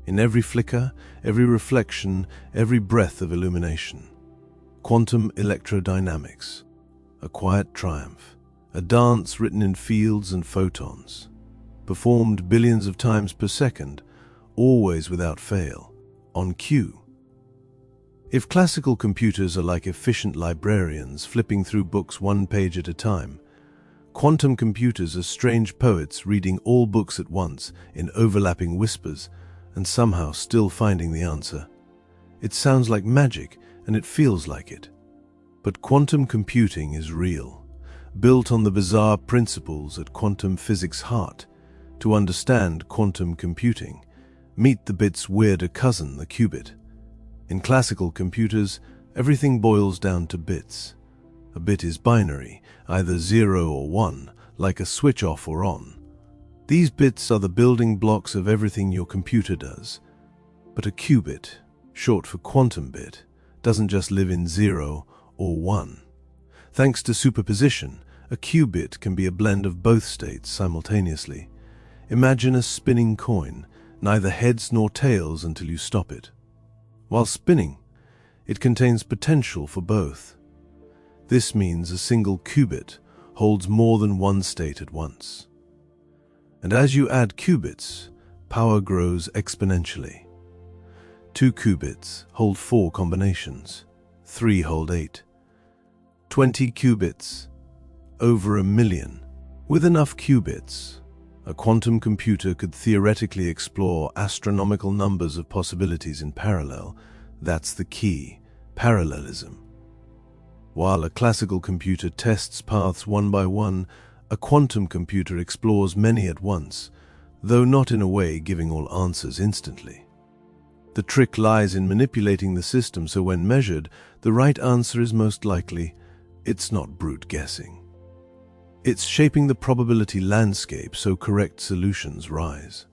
In every flicker, every reflection, every breath of illumination. Quantum electrodynamics, a quiet triumph, a dance written in fields and photons, performed billions of times per second, always without fail, on cue. If classical computers are like efficient librarians flipping through books one page at a time, quantum computers are strange poets reading all books at once in overlapping whispers and somehow still finding the answer. It sounds like magic, and it feels like it. But quantum computing is real, built on the bizarre principles at quantum physics' heart. To understand quantum computing, meet the bit's weirder cousin, the qubit. In classical computers, everything boils down to bits. A bit is binary, either 0 or 1, like a switch off or on. These bits are the building blocks of everything your computer does. But a qubit, short for quantum bit, doesn't just live in 0 or 1. Thanks to superposition, a qubit can be a blend of both states simultaneously. Imagine a spinning coin, neither heads nor tails until you stop it. While spinning, it contains potential for both. This means a single qubit holds more than one state at once. And as you add qubits, power grows exponentially. 2 qubits hold 4 combinations, 3 hold 8. 20 qubits, over 1 million. With enough qubits, a quantum computer could theoretically explore astronomical numbers of possibilities in parallel. That's the key, parallelism. While a classical computer tests paths one by one, a quantum computer explores many at once, though not in a way giving all answers instantly. The trick lies in manipulating the system so when measured, the right answer is most likely. It's not brute guessing. It's shaping the probability landscape so correct solutions rise.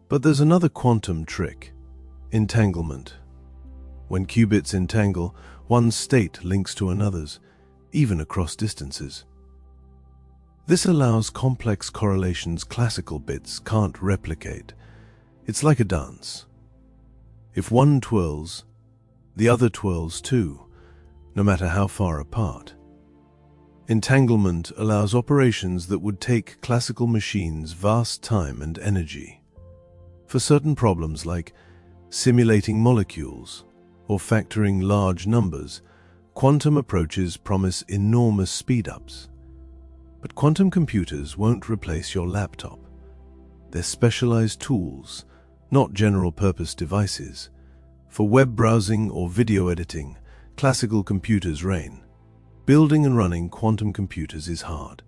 But there's another quantum trick: entanglement. When qubits entangle, one state links to another's, even across distances. This allows complex correlations classical bits can't replicate. It's like a dance. If one twirls, the other twirls too, no matter how far apart. Entanglement allows operations that would take classical machines vast time and energy. For certain problems like simulating molecules or factoring large numbers, quantum approaches promise enormous speed-ups. But quantum computers won't replace your laptop. They're specialized tools, not general-purpose devices. For web browsing or video editing, classical computers reign. Building and running quantum computers is hard.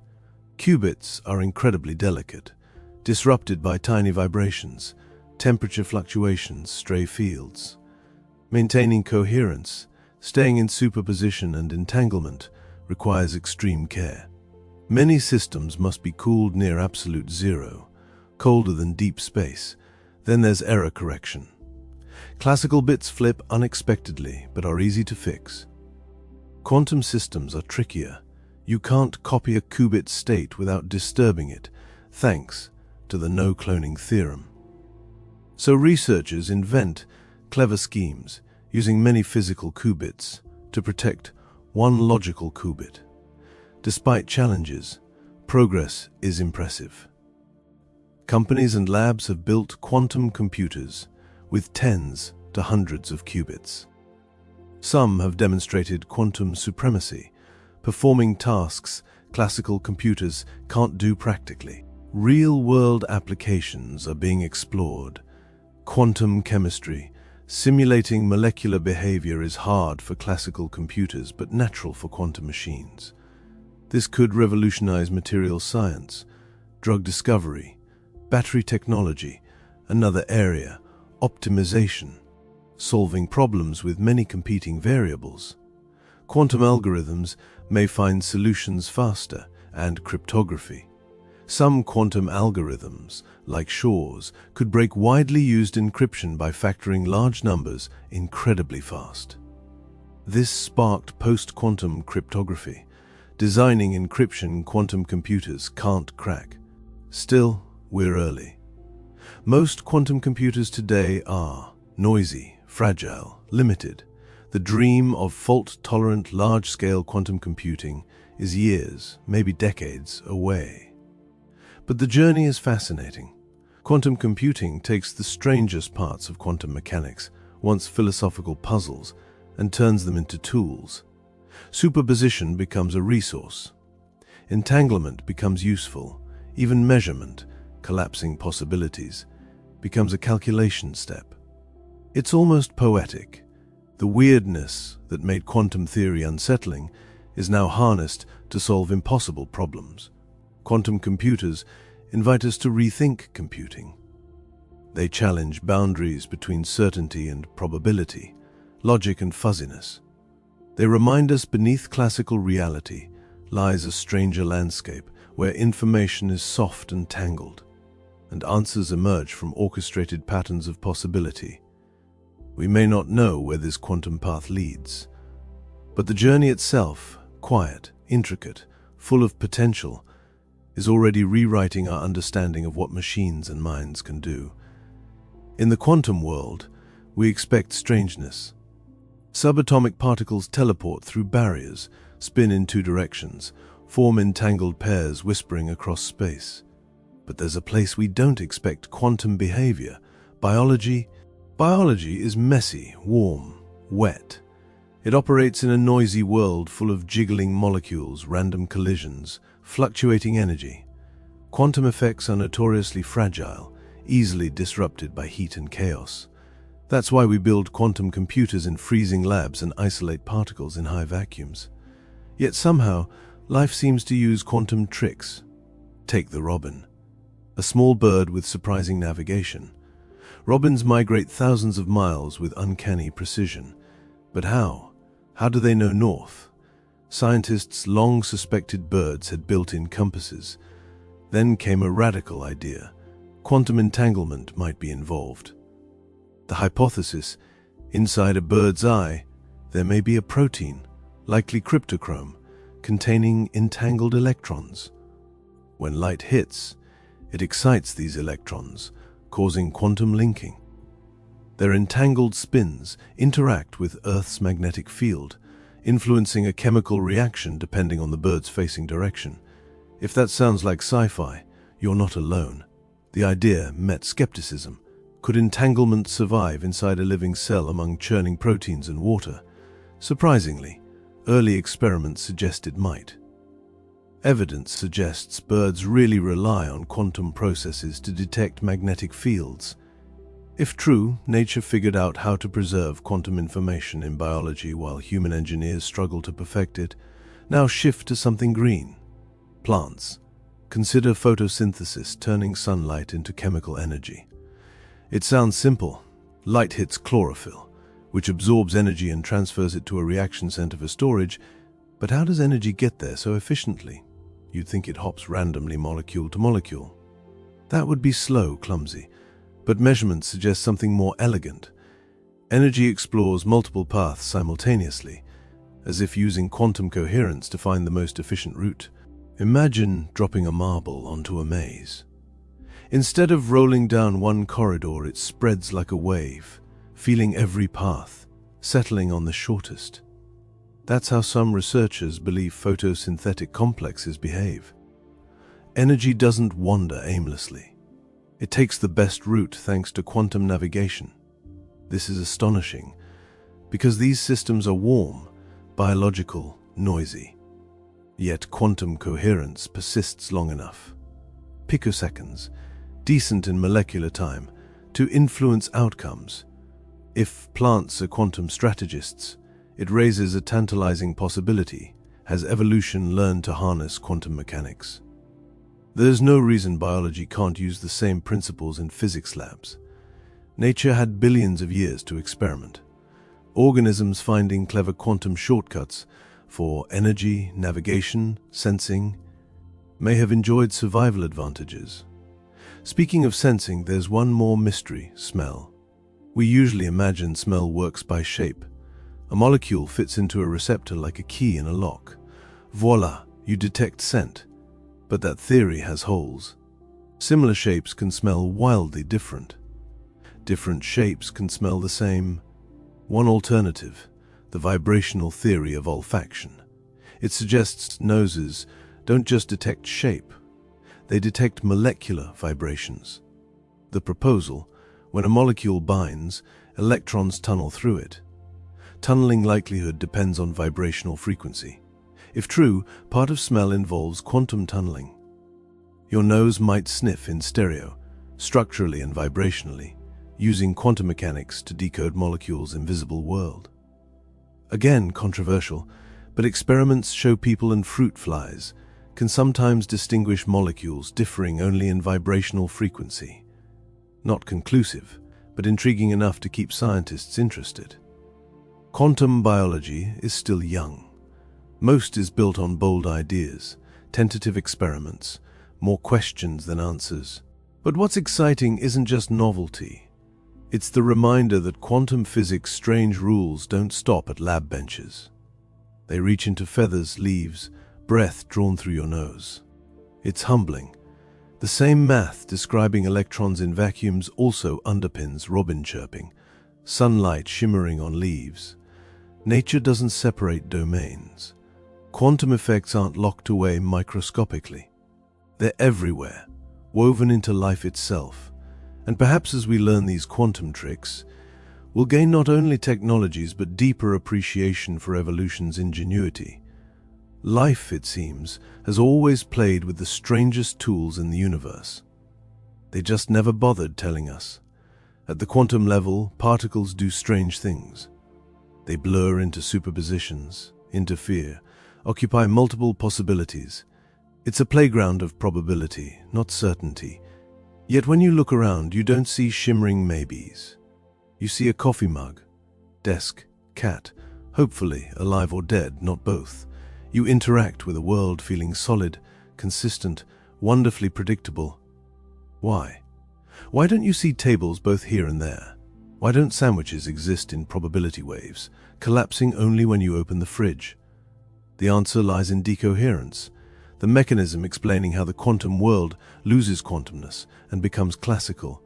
Qubits are incredibly delicate, disrupted by tiny vibrations, temperature fluctuations, stray fields. Maintaining coherence, staying in superposition and entanglement requires extreme care. Many systems must be cooled near absolute zero, colder than deep space. Then there's error correction. Classical bits flip unexpectedly but are easy to fix. Quantum systems are trickier. You can't copy a qubit state without disturbing it, thanks to the no-cloning theorem. So researchers invent clever schemes using many physical qubits to protect one logical qubit. Despite challenges, progress is impressive. Companies and labs have built quantum computers with tens to hundreds of qubits. Some have demonstrated quantum supremacy, performing tasks classical computers can't do practically. Real-world applications are being explored: quantum chemistry, Simulating molecular behavior is hard for classical computers but natural for quantum machines. This could revolutionize materials science, drug discovery, battery technology. Another area, optimization, solving problems with many competing variables. Quantum algorithms may find solutions faster, and cryptography. Some quantum algorithms, like Shor's, could break widely used encryption by factoring large numbers incredibly fast. This sparked post-quantum cryptography, designing encryption quantum computers can't crack. Still, we're early. Most quantum computers today are noisy, fragile, limited. The dream of fault-tolerant large-scale quantum computing is years, maybe decades, away. But the journey is fascinating. Quantum computing takes the strangest parts of quantum mechanics, once philosophical puzzles, and turns them into tools. Superposition becomes a resource. Entanglement becomes useful. Even measurement, collapsing possibilities, becomes a calculation step. It's almost poetic. The weirdness that made quantum theory unsettling is now harnessed to solve impossible problems. Quantum computers invite us to rethink computing. They challenge boundaries between certainty and probability, logic and fuzziness. They remind us beneath classical reality lies a stranger landscape where information is soft and tangled, and answers emerge from orchestrated patterns of possibility. We may not know where this quantum path leads, but the journey itself, quiet, intricate, full of potential, is already rewriting our understanding of what machines and minds can do. In the quantum world, we expect strangeness. Subatomic particles teleport through barriers, spin in two directions, form entangled pairs whispering across space. But there's a place we don't expect: quantum behavior, biology. Biology is messy, warm, wet. It operates in a noisy world full of jiggling molecules, random collisions, fluctuating energy. Quantum effects are notoriously fragile, easily disrupted by heat and chaos. That's why we build quantum computers in freezing labs and isolate particles in high vacuums. Yet somehow, life seems to use quantum tricks. Take the robin, a small bird with surprising navigation. Robins migrate thousands of miles with uncanny precision. But how? How do they know north? Scientists long suspected birds had built-in compasses. Then came a radical idea. Quantum entanglement might be involved. The hypothesis: inside a bird's eye, there may be a protein, likely cryptochrome, containing entangled electrons. When light hits, it excites these electrons, causing quantum linking. Their entangled spins interact with Earth's magnetic field, influencing a chemical reaction depending on the bird's facing direction. If that sounds like sci-fi, you're not alone. The idea met skepticism. Could entanglement survive inside a living cell among churning proteins and water? Surprisingly, early experiments suggest it might. Evidence suggests birds really rely on quantum processes to detect magnetic fields. If true, nature figured out how to preserve quantum information in biology while human engineers struggle to perfect it. Now shift to something green. Plants. Consider photosynthesis, turning sunlight into chemical energy. It sounds simple. Light hits chlorophyll, which absorbs energy and transfers it to a reaction center for storage. But how does energy get there so efficiently? You'd think it hops randomly molecule to molecule. That would be slow, clumsy. But measurements suggest something more elegant. Energy explores multiple paths simultaneously, as if using quantum coherence to find the most efficient route. Imagine dropping a marble onto a maze. Instead of rolling down one corridor, it spreads like a wave, feeling every path, settling on the shortest. That's how some researchers believe photosynthetic complexes behave. Energy doesn't wander aimlessly. It takes the best route thanks to quantum navigation. This is astonishing, because these systems are warm, biological, noisy. Yet quantum coherence persists long enough, picoseconds, decent in molecular time, to influence outcomes. If plants are quantum strategists, it raises a tantalizing possibility. Has evolution learned to harness quantum mechanics? There's no reason biology can't use the same principles in physics labs. Nature had billions of years to experiment. Organisms finding clever quantum shortcuts for energy, navigation, sensing may have enjoyed survival advantages. Speaking of sensing, there's one more mystery: smell. We usually imagine smell works by shape. A molecule fits into a receptor like a key in a lock. Voila, you detect scent. But that theory has holes. Similar shapes can smell wildly different. Different shapes can smell the same. One alternative, the vibrational theory of olfaction. It suggests noses don't just detect shape, they detect molecular vibrations. The proposal: when a molecule binds, electrons tunnel through it. Tunneling likelihood depends on vibrational frequency. If true, part of smell involves quantum tunneling. Your nose might sniff in stereo, structurally and vibrationally, using quantum mechanics to decode molecules' invisible world. Again, controversial, but experiments show people and fruit flies can sometimes distinguish molecules differing only in vibrational frequency. Not conclusive, but intriguing enough to keep scientists interested. Quantum biology is still young. Most is built on bold ideas, tentative experiments, more questions than answers. But what's exciting isn't just novelty. It's the reminder that quantum physics' strange rules don't stop at lab benches. They reach into feathers, leaves, breath drawn through your nose. It's humbling. The same math describing electrons in vacuums also underpins robin chirping, sunlight shimmering on leaves. Nature doesn't separate domains. Quantum effects aren't locked away microscopically. They're everywhere, woven into life itself. And perhaps as we learn these quantum tricks, we'll gain not only technologies but deeper appreciation for evolution's ingenuity. Life, it seems, has always played with the strangest tools in the universe. They just never bothered telling us. At the quantum level, particles do strange things. They blur into superpositions, interfere, occupy multiple possibilities. It's a playground of probability, not certainty. Yet when you look around, you don't see shimmering maybes. You see a coffee mug, desk, cat, hopefully alive or dead, not both. You interact with a world feeling solid, consistent, wonderfully predictable. Why? Why don't you see tables both here and there? Why don't sandwiches exist in probability waves, collapsing only when you open the fridge? The answer lies in decoherence, the mechanism explaining how the quantum world loses quantumness and becomes classical.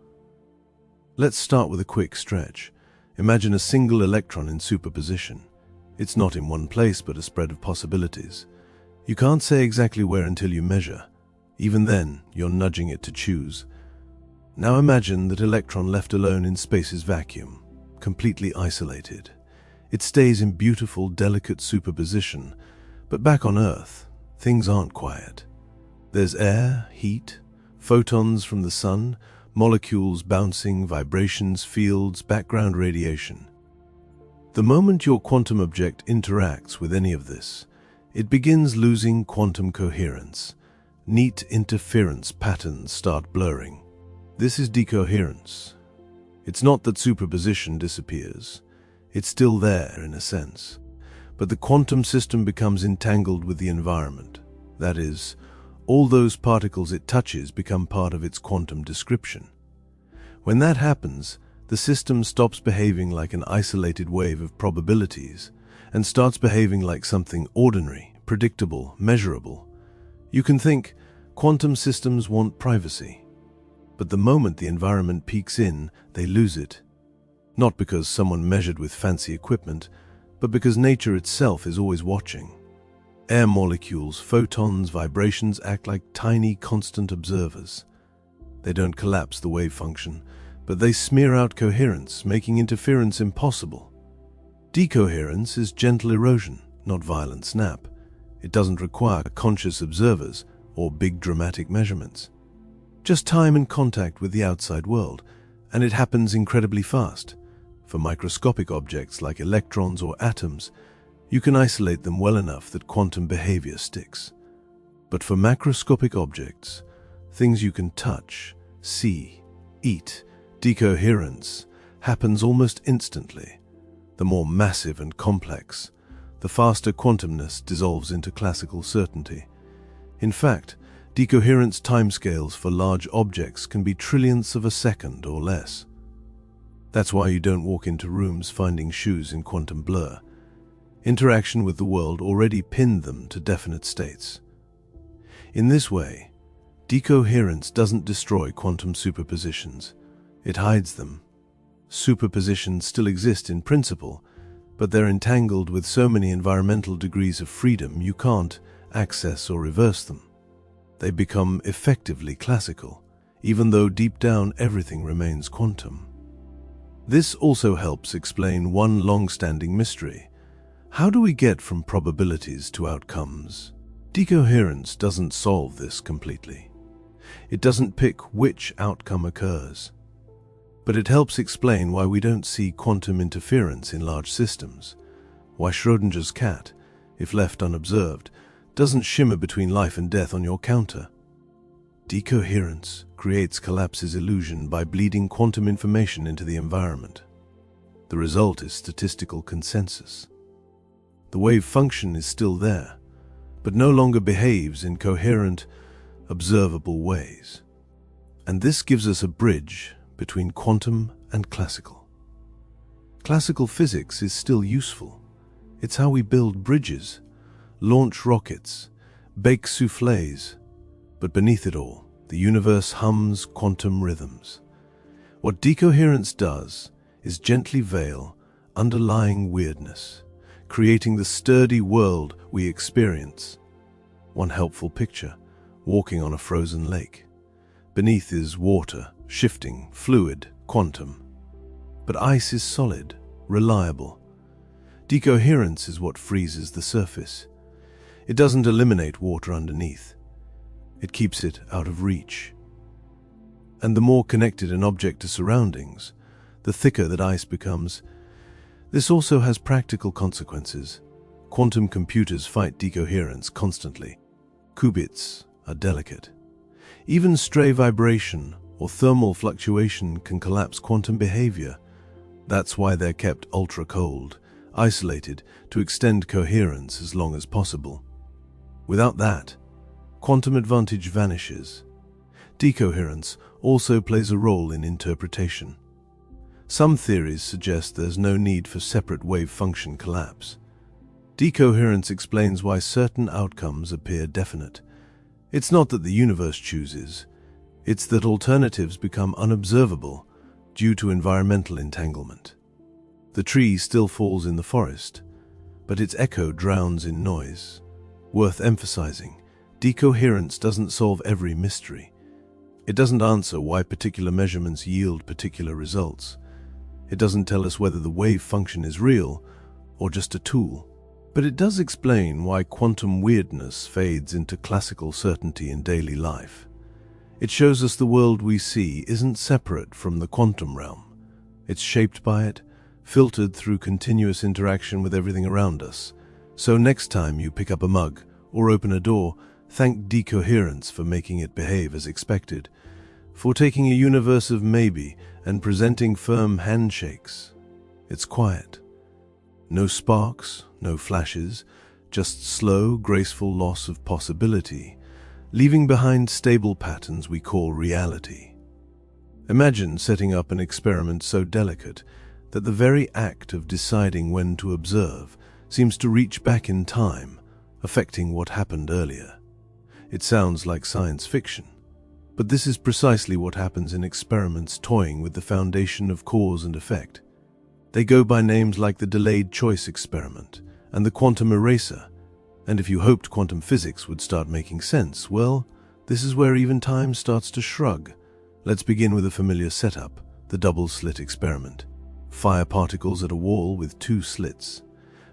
Let's start with a quick stretch. Imagine a single electron in superposition. It's not in one place but a spread of possibilities. You can't say exactly where until you measure. Even then, you're nudging it to choose. Now imagine that electron left alone in space's vacuum, completely isolated. It stays in beautiful, delicate superposition, but back on Earth, things aren't quiet. There's air, heat, photons from the sun, molecules bouncing, vibrations, fields, background radiation. The moment your quantum object interacts with any of this, it begins losing quantum coherence. Neat interference patterns start blurring. This is decoherence. It's not that superposition disappears. It's still there in a sense. But the quantum system becomes entangled with the environment. That is, all those particles it touches become part of its quantum description. When that happens, the system stops behaving like an isolated wave of probabilities and starts behaving like something ordinary, predictable, measurable. You can think quantum systems want privacy, but the moment the environment peeks in, they lose it. Not because someone measured with fancy equipment, but because nature itself is always watching. Air molecules, photons, vibrations act like tiny, constant observers. They don't collapse the wave function, but they smear out coherence, making interference impossible. Decoherence is gentle erosion, not violent snap. It doesn't require conscious observers or big dramatic measurements. Just time and contact with the outside world, and it happens incredibly fast. For microscopic objects like electrons or atoms, you can isolate them well enough that quantum behavior sticks. But for macroscopic objects, things you can touch, see, eat, decoherence happens almost instantly. The more massive and complex, the faster quantumness dissolves into classical certainty. In fact, decoherence timescales for large objects can be trillionths of a second or less. That's why you don't walk into rooms finding shoes in quantum blur. Interaction with the world already pinned them to definite states. In this way, decoherence doesn't destroy quantum superpositions. It hides them. Superpositions still exist in principle, but they're entangled with so many environmental degrees of freedom you can't access or reverse them. They become effectively classical, even though deep down everything remains quantum. This also helps explain one long-standing mystery. How do we get from probabilities to outcomes? Decoherence doesn't solve this completely. It doesn't pick which outcome occurs. But it helps explain why we don't see quantum interference in large systems, why Schrödinger's cat, if left unobserved, doesn't shimmer between life and death on your counter. Decoherence creates collapse's illusion by bleeding quantum information into the environment. The result is statistical consensus. The wave function is still there, but no longer behaves in coherent, observable ways. And this gives us a bridge between quantum and classical. Classical physics is still useful. It's how we build bridges, launch rockets, bake soufflés. But beneath it all, the universe hums quantum rhythms. What decoherence does is gently veil underlying weirdness, creating the sturdy world we experience. One helpful picture, walking on a frozen lake. Beneath is water, shifting, fluid, quantum. But ice is solid, reliable. Decoherence is what freezes the surface. It doesn't eliminate water underneath. It keeps it out of reach. And the more connected an object to surroundings, the thicker that ice becomes. This also has practical consequences. Quantum computers fight decoherence constantly. Qubits are delicate. Even stray vibration or thermal fluctuation can collapse quantum behavior. That's why they're kept ultra-cold, isolated to extend coherence as long as possible. Without that, quantum advantage vanishes. Decoherence also plays a role in interpretation. Some theories suggest there's no need for separate wave function collapse. Decoherence explains why certain outcomes appear definite. It's not that the universe chooses, it's that alternatives become unobservable due to environmental entanglement. The tree still falls in the forest, but its echo drowns in noise. Worth emphasizing, decoherence doesn't solve every mystery. It doesn't answer why particular measurements yield particular results. It doesn't tell us whether the wave function is real or just a tool. But it does explain why quantum weirdness fades into classical certainty in daily life. It shows us the world we see isn't separate from the quantum realm. It's shaped by it, filtered through continuous interaction with everything around us. So next time you pick up a mug or open a door, thank decoherence for making it behave as expected, for taking a universe of maybe and presenting firm handshakes. It's quiet. No sparks, no flashes, just slow, graceful loss of possibility, leaving behind stable patterns we call reality. Imagine setting up an experiment so delicate that the very act of deciding when to observe seems to reach back in time, affecting what happened earlier. It sounds like science fiction, but this is precisely what happens in experiments toying with the foundation of cause and effect. They go by names like the delayed choice experiment and the quantum eraser, and if you hoped quantum physics would start making sense, well, this is where even time starts to shrug. Let's begin with a familiar setup, the double-slit experiment. Fire particles at a wall with two slits.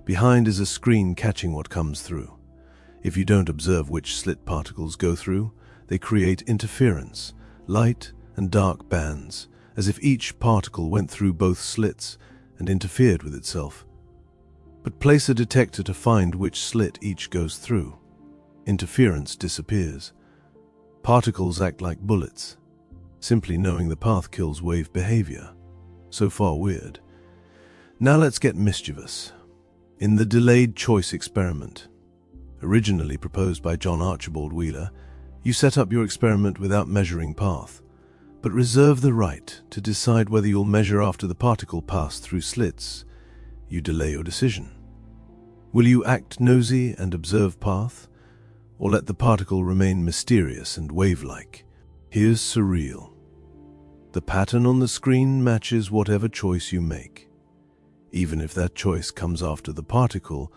Behind is a screen catching what comes through. If you don't observe which slit particles go through, they create interference, light and dark bands, as if each particle went through both slits and interfered with itself. But place a detector to find which slit each goes through. Interference disappears. Particles act like bullets. Simply knowing the path kills wave behavior. So far weird. Now let's get mischievous. In the delayed choice experiment, originally proposed by John Archibald Wheeler, you set up your experiment without measuring path, but reserve the right to decide whether you'll measure after the particle passed through slits. You delay your decision. Will you act nosy and observe path, or let the particle remain mysterious and wave-like? Here's surreal. The pattern on the screen matches whatever choice you make, even if that choice comes after the particle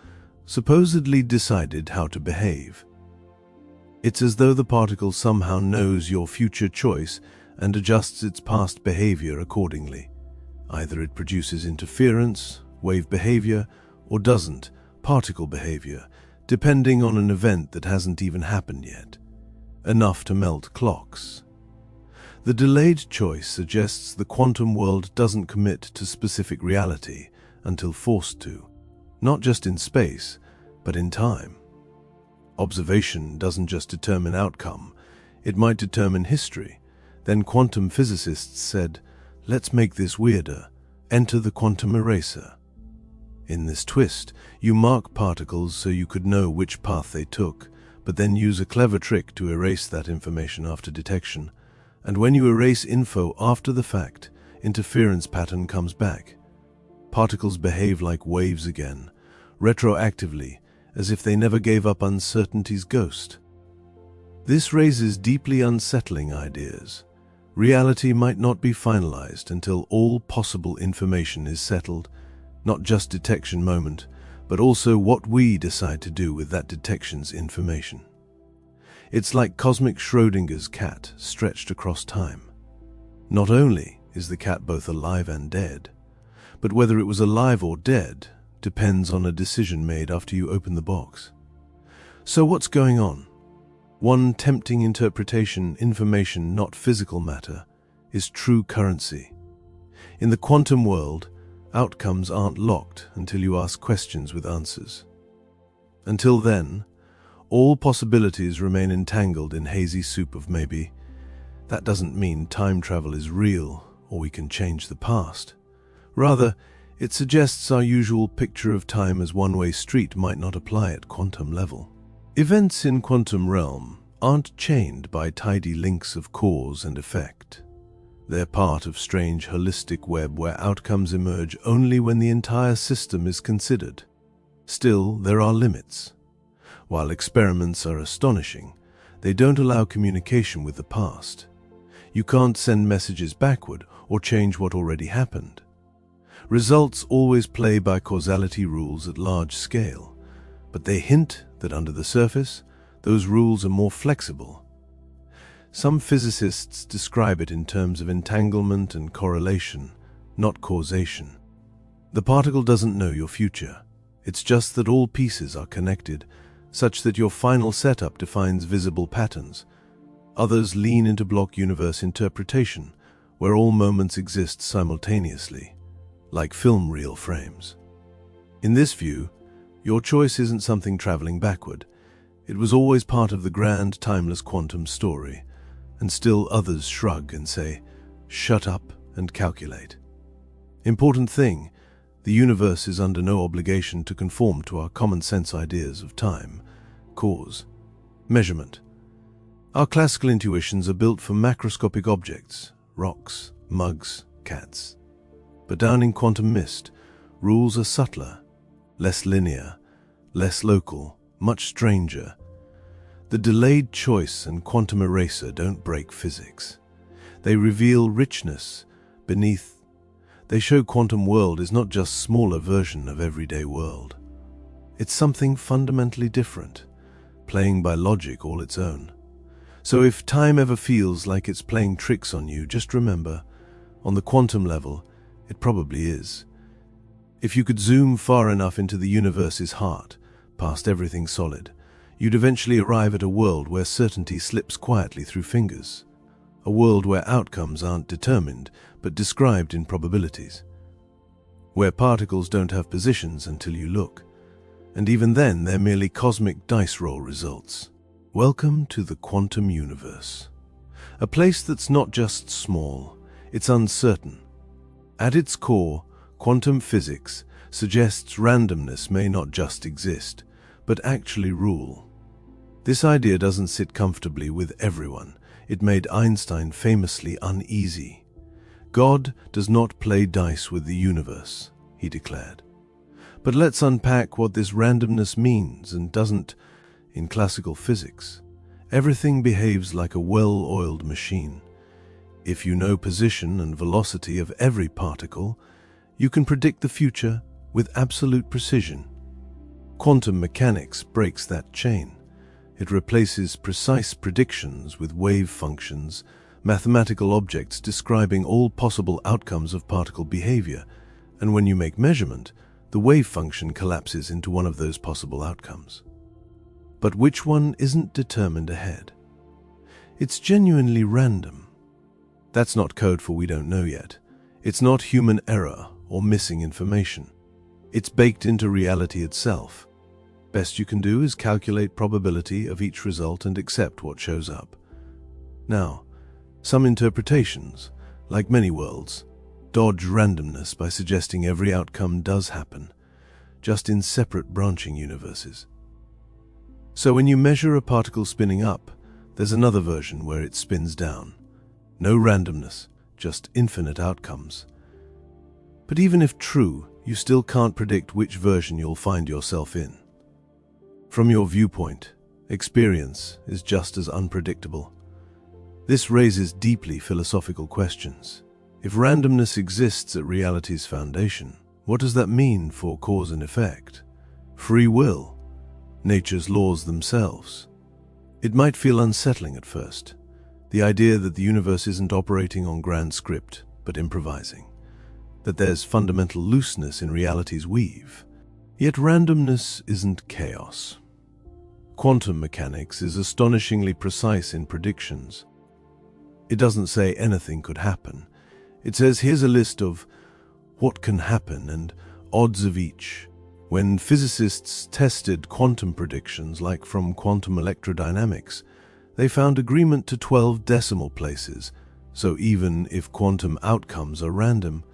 supposedly decided how to behave. It's as though the particle somehow knows your future choice and adjusts its past behavior accordingly. Either it produces interference, wave behavior, or doesn't, particle behavior, depending on an event that hasn't even happened yet. Enough to melt clocks. The delayed choice suggests the quantum world doesn't commit to specific reality until forced to, not just in space, but in time. Observation doesn't just determine outcome, it might determine history. Then quantum physicists said, let's make this weirder, enter the quantum eraser. In this twist, you mark particles so you could know which path they took, but then use a clever trick to erase that information after detection. And when you erase info after the fact, interference pattern comes back. Particles behave like waves again, retroactively, as if they never gave up uncertainty's ghost. This raises deeply unsettling ideas. Reality might not be finalized until all possible information is settled, not just detection moment, but also what we decide to do with that detection's information. It's like cosmic Schrödinger's cat stretched across time. Not only is the cat both alive and dead, but whether it was alive or dead depends on a decision made after you open the box. So what's going on? One tempting interpretation, information, not physical matter, is true currency. In the quantum world, outcomes aren't locked until you ask questions with answers. Until then, all possibilities remain entangled in hazy soup of maybe. That doesn't mean time travel is real or we can change the past. Rather, it suggests our usual picture of time as one-way street might not apply at quantum level. Events in quantum realm aren't chained by tidy links of cause and effect. They're part of strange holistic web where outcomes emerge only when the entire system is considered. Still, there are limits. While experiments are astonishing, they don't allow communication with the past. You can't send messages backward or change what already happened. Results always play by causality rules at large scale, but they hint that under the surface, those rules are more flexible. Some physicists describe it in terms of entanglement and correlation, not causation. The particle doesn't know your future. It's just that all pieces are connected, such that your final setup defines visible patterns. Others lean into block universe interpretation, where all moments exist simultaneously, like film reel frames. In this view, your choice isn't something traveling backward. It was always part of the grand, timeless quantum story, and still others shrug and say, shut up and calculate. Important thing, the universe is under no obligation to conform to our common sense ideas of time, cause, measurement. Our classical intuitions are built for macroscopic objects, rocks, mugs, cats. But down in quantum mist, rules are subtler, less linear, less local, much stranger. The delayed choice and quantum eraser don't break physics. They reveal richness beneath. They show quantum world is not just smaller version of everyday world. It's something fundamentally different, playing by logic all its own. So if time ever feels like it's playing tricks on you, just remember, on the quantum level, it probably is. If you could zoom far enough into the universe's heart, past everything solid, you'd eventually arrive at a world where certainty slips quietly through fingers. A world where outcomes aren't determined, but described in probabilities. where particles don't have positions until you look, and even then they're merely cosmic dice roll results. Welcome to the quantum universe, a place that's not just small, it's uncertain. At its core, quantum physics suggests randomness may not just exist, but actually rule. This idea doesn't sit comfortably with everyone. It made Einstein famously uneasy. God does not play dice with the universe, he declared. But let's unpack what this randomness means and doesn't. In classical physics, everything behaves like a well-oiled machine. If you know position and velocity of every particle, you can predict the future with absolute precision. Quantum mechanics breaks that chain. It replaces precise predictions with wave functions, mathematical objects describing all possible outcomes of particle behavior, and when you make measurement, the wave function collapses into one of those possible outcomes. But which one isn't determined ahead? It's genuinely random. That's not code for we don't know yet. It's not human error or missing information. It's baked into reality itself. Best you can do is calculate probability of each result and accept what shows up. Now, some interpretations, like many worlds, dodge randomness by suggesting every outcome does happen, just in separate branching universes. So when you measure a particle spinning up, there's another version where it spins down. No randomness, just infinite outcomes. But even if true, you still can't predict which version you'll find yourself in. From your viewpoint, experience is just as unpredictable. This raises deeply philosophical questions. If randomness exists at reality's foundation, what does that mean for cause and effect? Free will? Nature's laws themselves? It might feel unsettling at first, the idea that the universe isn't operating on grand script, but improvising, that there's fundamental looseness in reality's weave. Yet randomness isn't chaos. Quantum mechanics is astonishingly precise in predictions. It doesn't say anything could happen. It says here's a list of what can happen and odds of each. When physicists tested quantum predictions, like from quantum electrodynamics, they found agreement to 12 decimal places. So even if quantum outcomes are random,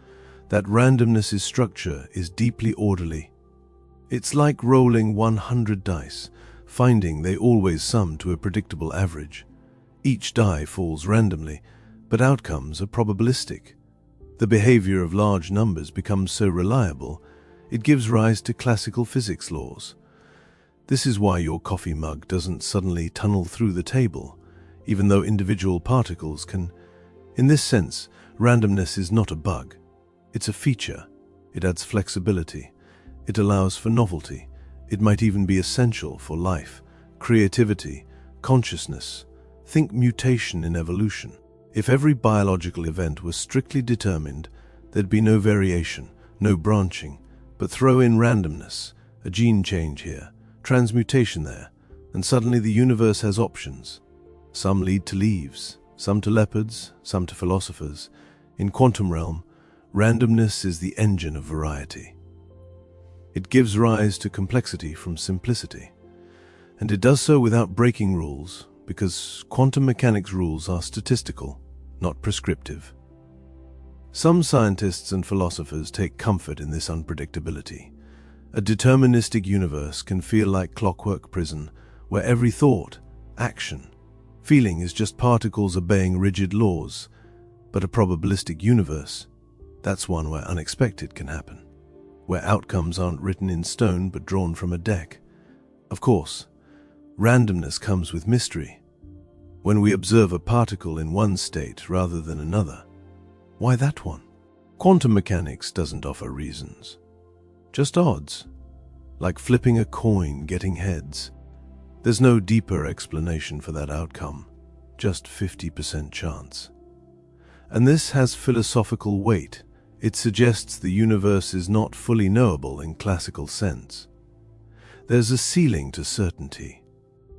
that randomness' structure is deeply orderly. It's like rolling 100 dice, finding they always sum to a predictable average. Each die falls randomly, but outcomes are probabilistic. The behavior of large numbers becomes so reliable, it gives rise to classical physics laws. This is why your coffee mug doesn't suddenly tunnel through the table, even though individual particles can. In this sense, randomness is not a bug. It's a feature. It adds flexibility. It allows for novelty. It might even be essential for life, creativity, consciousness. Think mutation in evolution. If every biological event was strictly determined, there'd be no variation, no branching. But throw in randomness, a gene change here, transmutation there, and suddenly the universe has options. Some lead to leaves, some to leopards, some to philosophers. In quantum realm, randomness is the engine of variety. It gives rise to complexity from simplicity. And it does so without breaking rules, because quantum mechanics rules are statistical, not prescriptive. Some scientists and philosophers take comfort in this unpredictability. A deterministic universe can feel like clockwork prison, where every thought, action, feeling is just particles obeying rigid laws. But a probabilistic universe, that's one where unexpected can happen, where outcomes aren't written in stone but drawn from a deck. Of course, randomness comes with mystery. When we observe a particle in one state rather than another, why that one? Quantum mechanics doesn't offer reasons, just odds, like flipping a coin getting heads. There's no deeper explanation for that outcome, just 50% chance. And this has philosophical weight. It suggests the universe is not fully knowable in classical sense. There's a ceiling to certainty,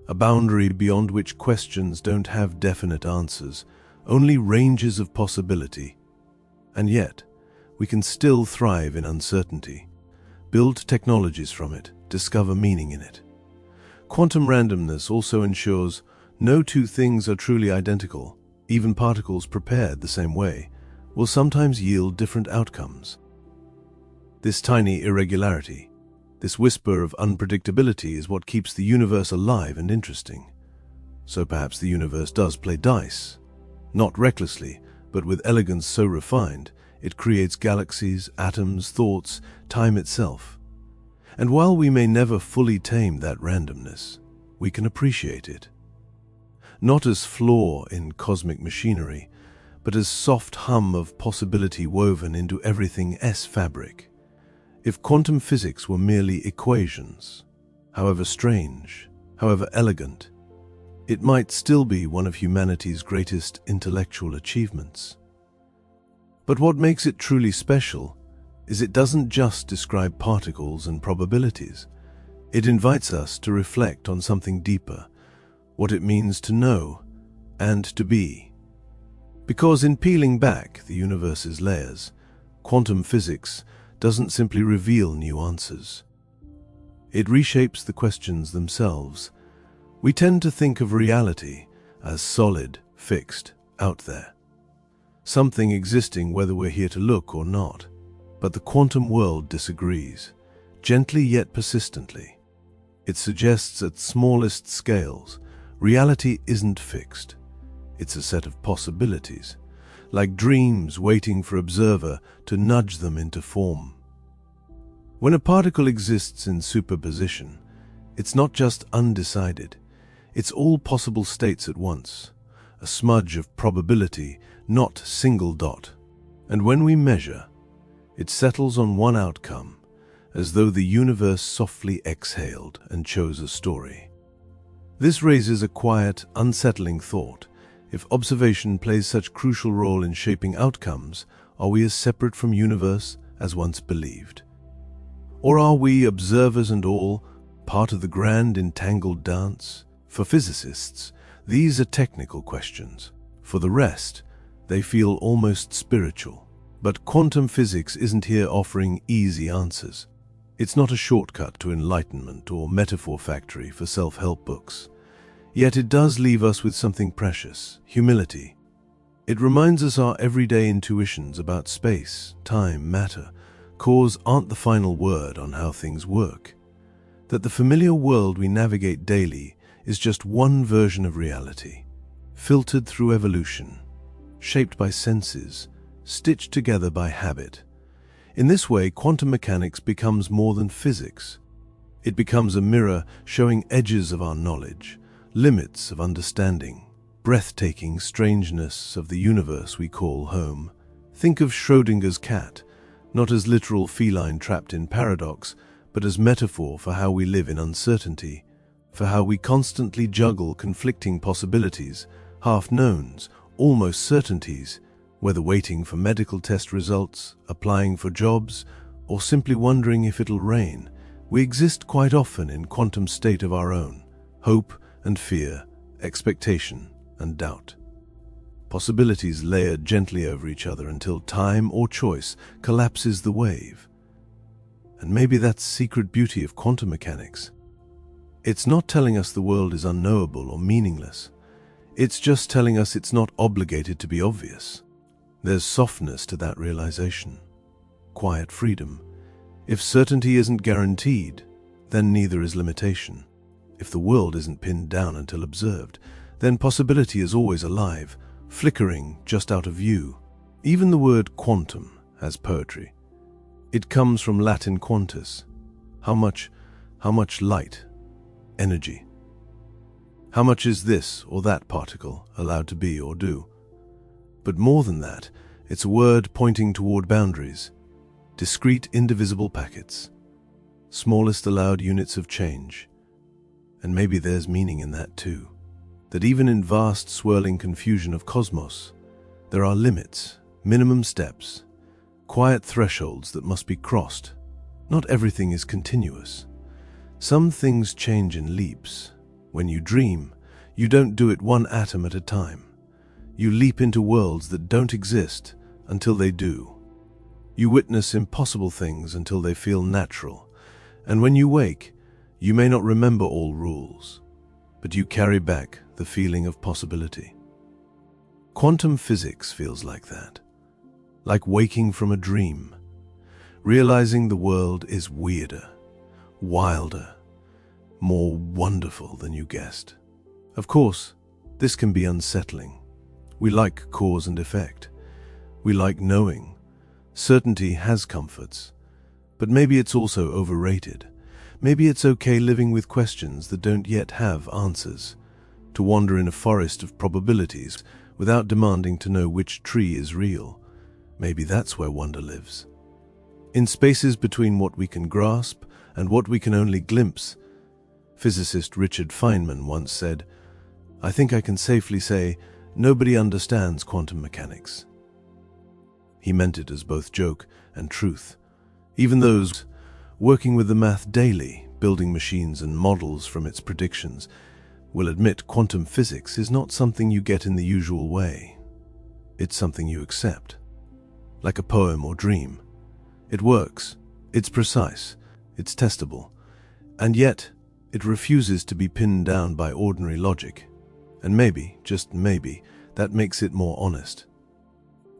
a boundary beyond which questions don't have definite answers, only ranges of possibility. And yet, we can still thrive in uncertainty, build technologies from it, discover meaning in it. Quantum randomness also ensures no two things are truly identical. Even particles prepared the same way will sometimes yield different outcomes. This tiny irregularity, this whisper of unpredictability, is what keeps the universe alive and interesting. So perhaps the universe does play dice, not recklessly, but with elegance so refined, it creates galaxies, atoms, thoughts, time itself. And while we may never fully tame that randomness, we can appreciate it. Not as flaw in cosmic machinery, but as soft hum of possibility woven into everything's fabric. If quantum physics were merely equations, however strange, however elegant, it might still be one of humanity's greatest intellectual achievements. But what makes it truly special is it doesn't just describe particles and probabilities. It invites us to reflect on something deeper, what it means to know and to be. Because in peeling back the universe's layers, quantum physics doesn't simply reveal new answers. It reshapes the questions themselves. We tend to think of reality as solid, fixed, out there. Something existing whether we're here to look or not. But the quantum world disagrees, gently yet persistently. It suggests at smallest scales, reality isn't fixed. It's a set of possibilities, like dreams waiting for observer to nudge them into form. When a particle exists in superposition, it's not just undecided, it's all possible states at once, a smudge of probability, not single dot. And when we measure, it settles on one outcome, as though the universe softly exhaled and chose a story. This raises a quiet, unsettling thought. If observation plays such a crucial role in shaping outcomes, are we as separate from universe as once believed? Or are we, observers and all, part of the grand entangled dance? For physicists, these are technical questions. For the rest, they feel almost spiritual. But quantum physics isn't here offering easy answers. It's not a shortcut to enlightenment or metaphor factory for self-help books. Yet it does leave us with something precious: humility. It reminds us our everyday intuitions about space, time, matter, cause aren't the final word on how things work. That the familiar world we navigate daily is just one version of reality, filtered through evolution, shaped by senses, stitched together by habit. In this way, quantum mechanics becomes more than physics. It becomes a mirror showing edges of our knowledge, limits of understanding, breathtaking strangeness of the universe we call home. Think of Schrödinger's cat, not as literal feline trapped in paradox, but as metaphor for how we live in uncertainty, for how we constantly juggle conflicting possibilities, half-knowns, almost certainties, whether waiting for medical test results, applying for jobs, or simply wondering if it'll rain. We exist quite often in quantum state of our own, hope and fear, expectation and doubt. Possibilities layered gently over each other until time or choice collapses the wave. And maybe that's the secret beauty of quantum mechanics. It's not telling us the world is unknowable or meaningless. It's just telling us it's not obligated to be obvious. There's softness to that realization, quiet freedom. If certainty isn't guaranteed, then neither is limitation. If the world isn't pinned down until observed, then possibility is always alive, flickering just out of view. Even the word quantum has poetry. It comes from Latin quantus. How much light, energy. How much is this or that particle allowed to be or do? But more than that, it's a word pointing toward boundaries, discrete indivisible packets, smallest allowed units of change. And maybe there's meaning in that too, that even in vast swirling confusion of cosmos, there are limits, minimum steps, quiet thresholds that must be crossed. Not everything is continuous. Some things change in leaps. When you dream, you don't do it one atom at a time. You leap into worlds that don't exist until they do. You witness impossible things until they feel natural, and when you wake, you may not remember all rules, but you carry back the feeling of possibility. Quantum physics feels like that, like waking from a dream, realizing the world is weirder, wilder, more wonderful than you guessed. Of course, this can be unsettling. We like cause and effect. We like knowing. Certainty has comforts, but maybe it's also overrated. Maybe it's okay living with questions that don't yet have answers, to wander in a forest of probabilities without demanding to know which tree is real. Maybe that's where wonder lives. In spaces between what we can grasp and what we can only glimpse. Physicist Richard Feynman once said, "I think I can safely say nobody understands quantum mechanics." He meant it as both joke and truth. Even those working with the math daily, building machines and models from its predictions, will admit quantum physics is not something you get in the usual way. It's something you accept, like a poem or dream. It works, it's precise, it's testable, and yet it refuses to be pinned down by ordinary logic. And maybe, just maybe, that makes it more honest.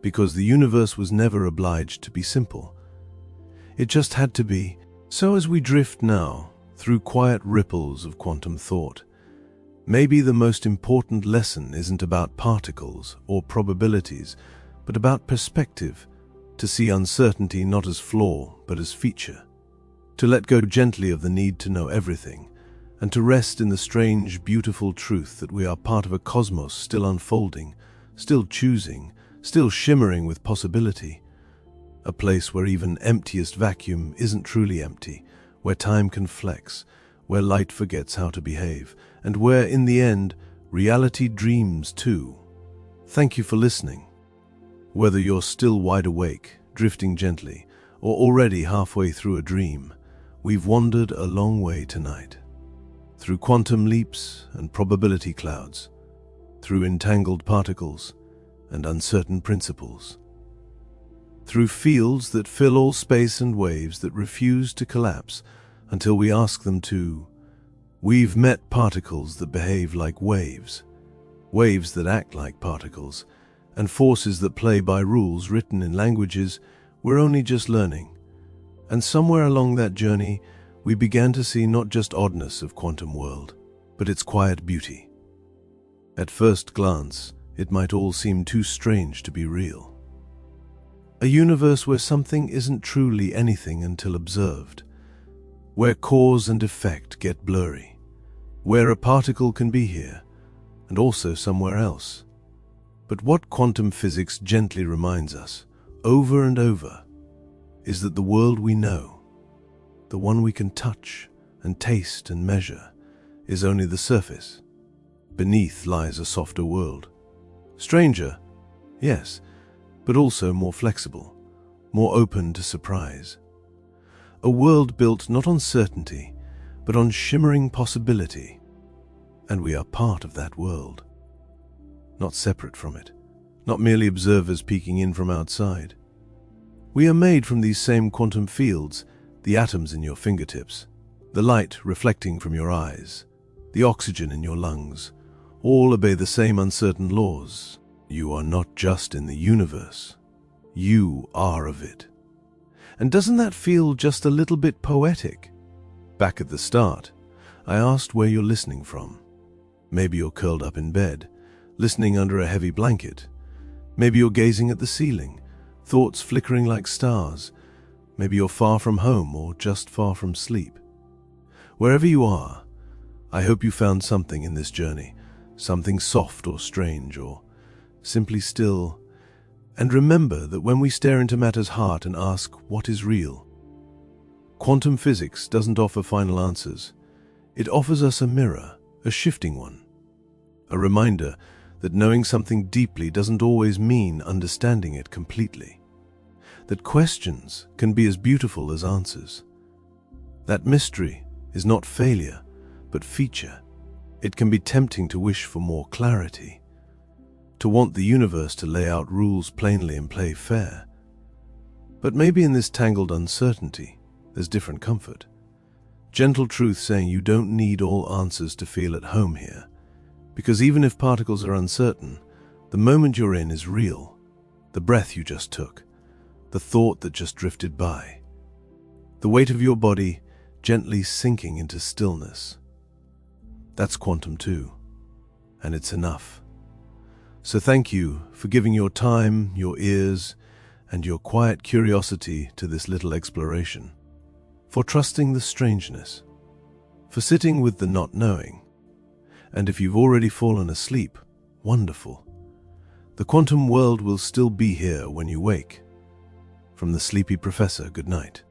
Because the universe was never obliged to be simple. It just had to be. So as we drift now through quiet ripples of quantum thought, maybe the most important lesson isn't about particles or probabilities, but about perspective, to see uncertainty not as flaw but as feature, to let go gently of the need to know everything, and to rest in the strange, beautiful truth that we are part of a cosmos still unfolding, still choosing, still shimmering with possibility. A place where even emptiest vacuum isn't truly empty, where time can flex, where light forgets how to behave, and where, in the end, reality dreams too. Thank you for listening. Whether you're still wide awake, drifting gently, or already halfway through a dream, we've wandered a long way tonight. Through quantum leaps and probability clouds, through entangled particles and uncertain principles, through fields that fill all space and waves that refuse to collapse until we ask them to. We've met particles that behave like waves, waves that act like particles, and forces that play by rules written in languages we're only just learning. And somewhere along that journey, we began to see not just oddness of quantum world, but its quiet beauty. At first glance, it might all seem too strange to be real. A universe where something isn't truly anything until observed, where cause and effect get blurry, where a particle can be here and also somewhere else. But what quantum physics gently reminds us, over and over, is that the world we know, the one we can touch and taste and measure, is only the surface. Beneath lies a softer world. Stranger, yes, but also more flexible, more open to surprise. A world built not on certainty, but on shimmering possibility. And we are part of that world. Not separate from it, not merely observers peeking in from outside. We are made from these same quantum fields, the atoms in your fingertips, the light reflecting from your eyes, the oxygen in your lungs, all obey the same uncertain laws. You are not just in the universe, you are of it. And doesn't that feel just a little bit poetic? Back at the start, I asked where you're listening from. Maybe you're curled up in bed, listening under a heavy blanket. Maybe you're gazing at the ceiling, thoughts flickering like stars. Maybe you're far from home or just far from sleep. Wherever you are, I hope you found something in this journey, something soft or strange or simply still. And remember that when we stare into matter's heart and ask what is real, quantum physics doesn't offer final answers. It offers us a mirror, a shifting one, a reminder that knowing something deeply doesn't always mean understanding it completely, that questions can be as beautiful as answers, that mystery is not failure, but feature. It can be tempting to wish for more clarity, to want the universe to lay out rules plainly and play fair. But maybe in this tangled uncertainty, there's different comfort. Gentle truth saying you don't need all answers to feel at home here. Because even if particles are uncertain, the moment you're in is real. The breath you just took, the thought that just drifted by, the weight of your body gently sinking into stillness. That's quantum too, and it's enough. So thank you for giving your time, your ears, and your quiet curiosity to this little exploration, for trusting the strangeness, for sitting with the not knowing. And if you've already fallen asleep, wonderful. The quantum world will still be here when you wake. From the sleepy professor, good night.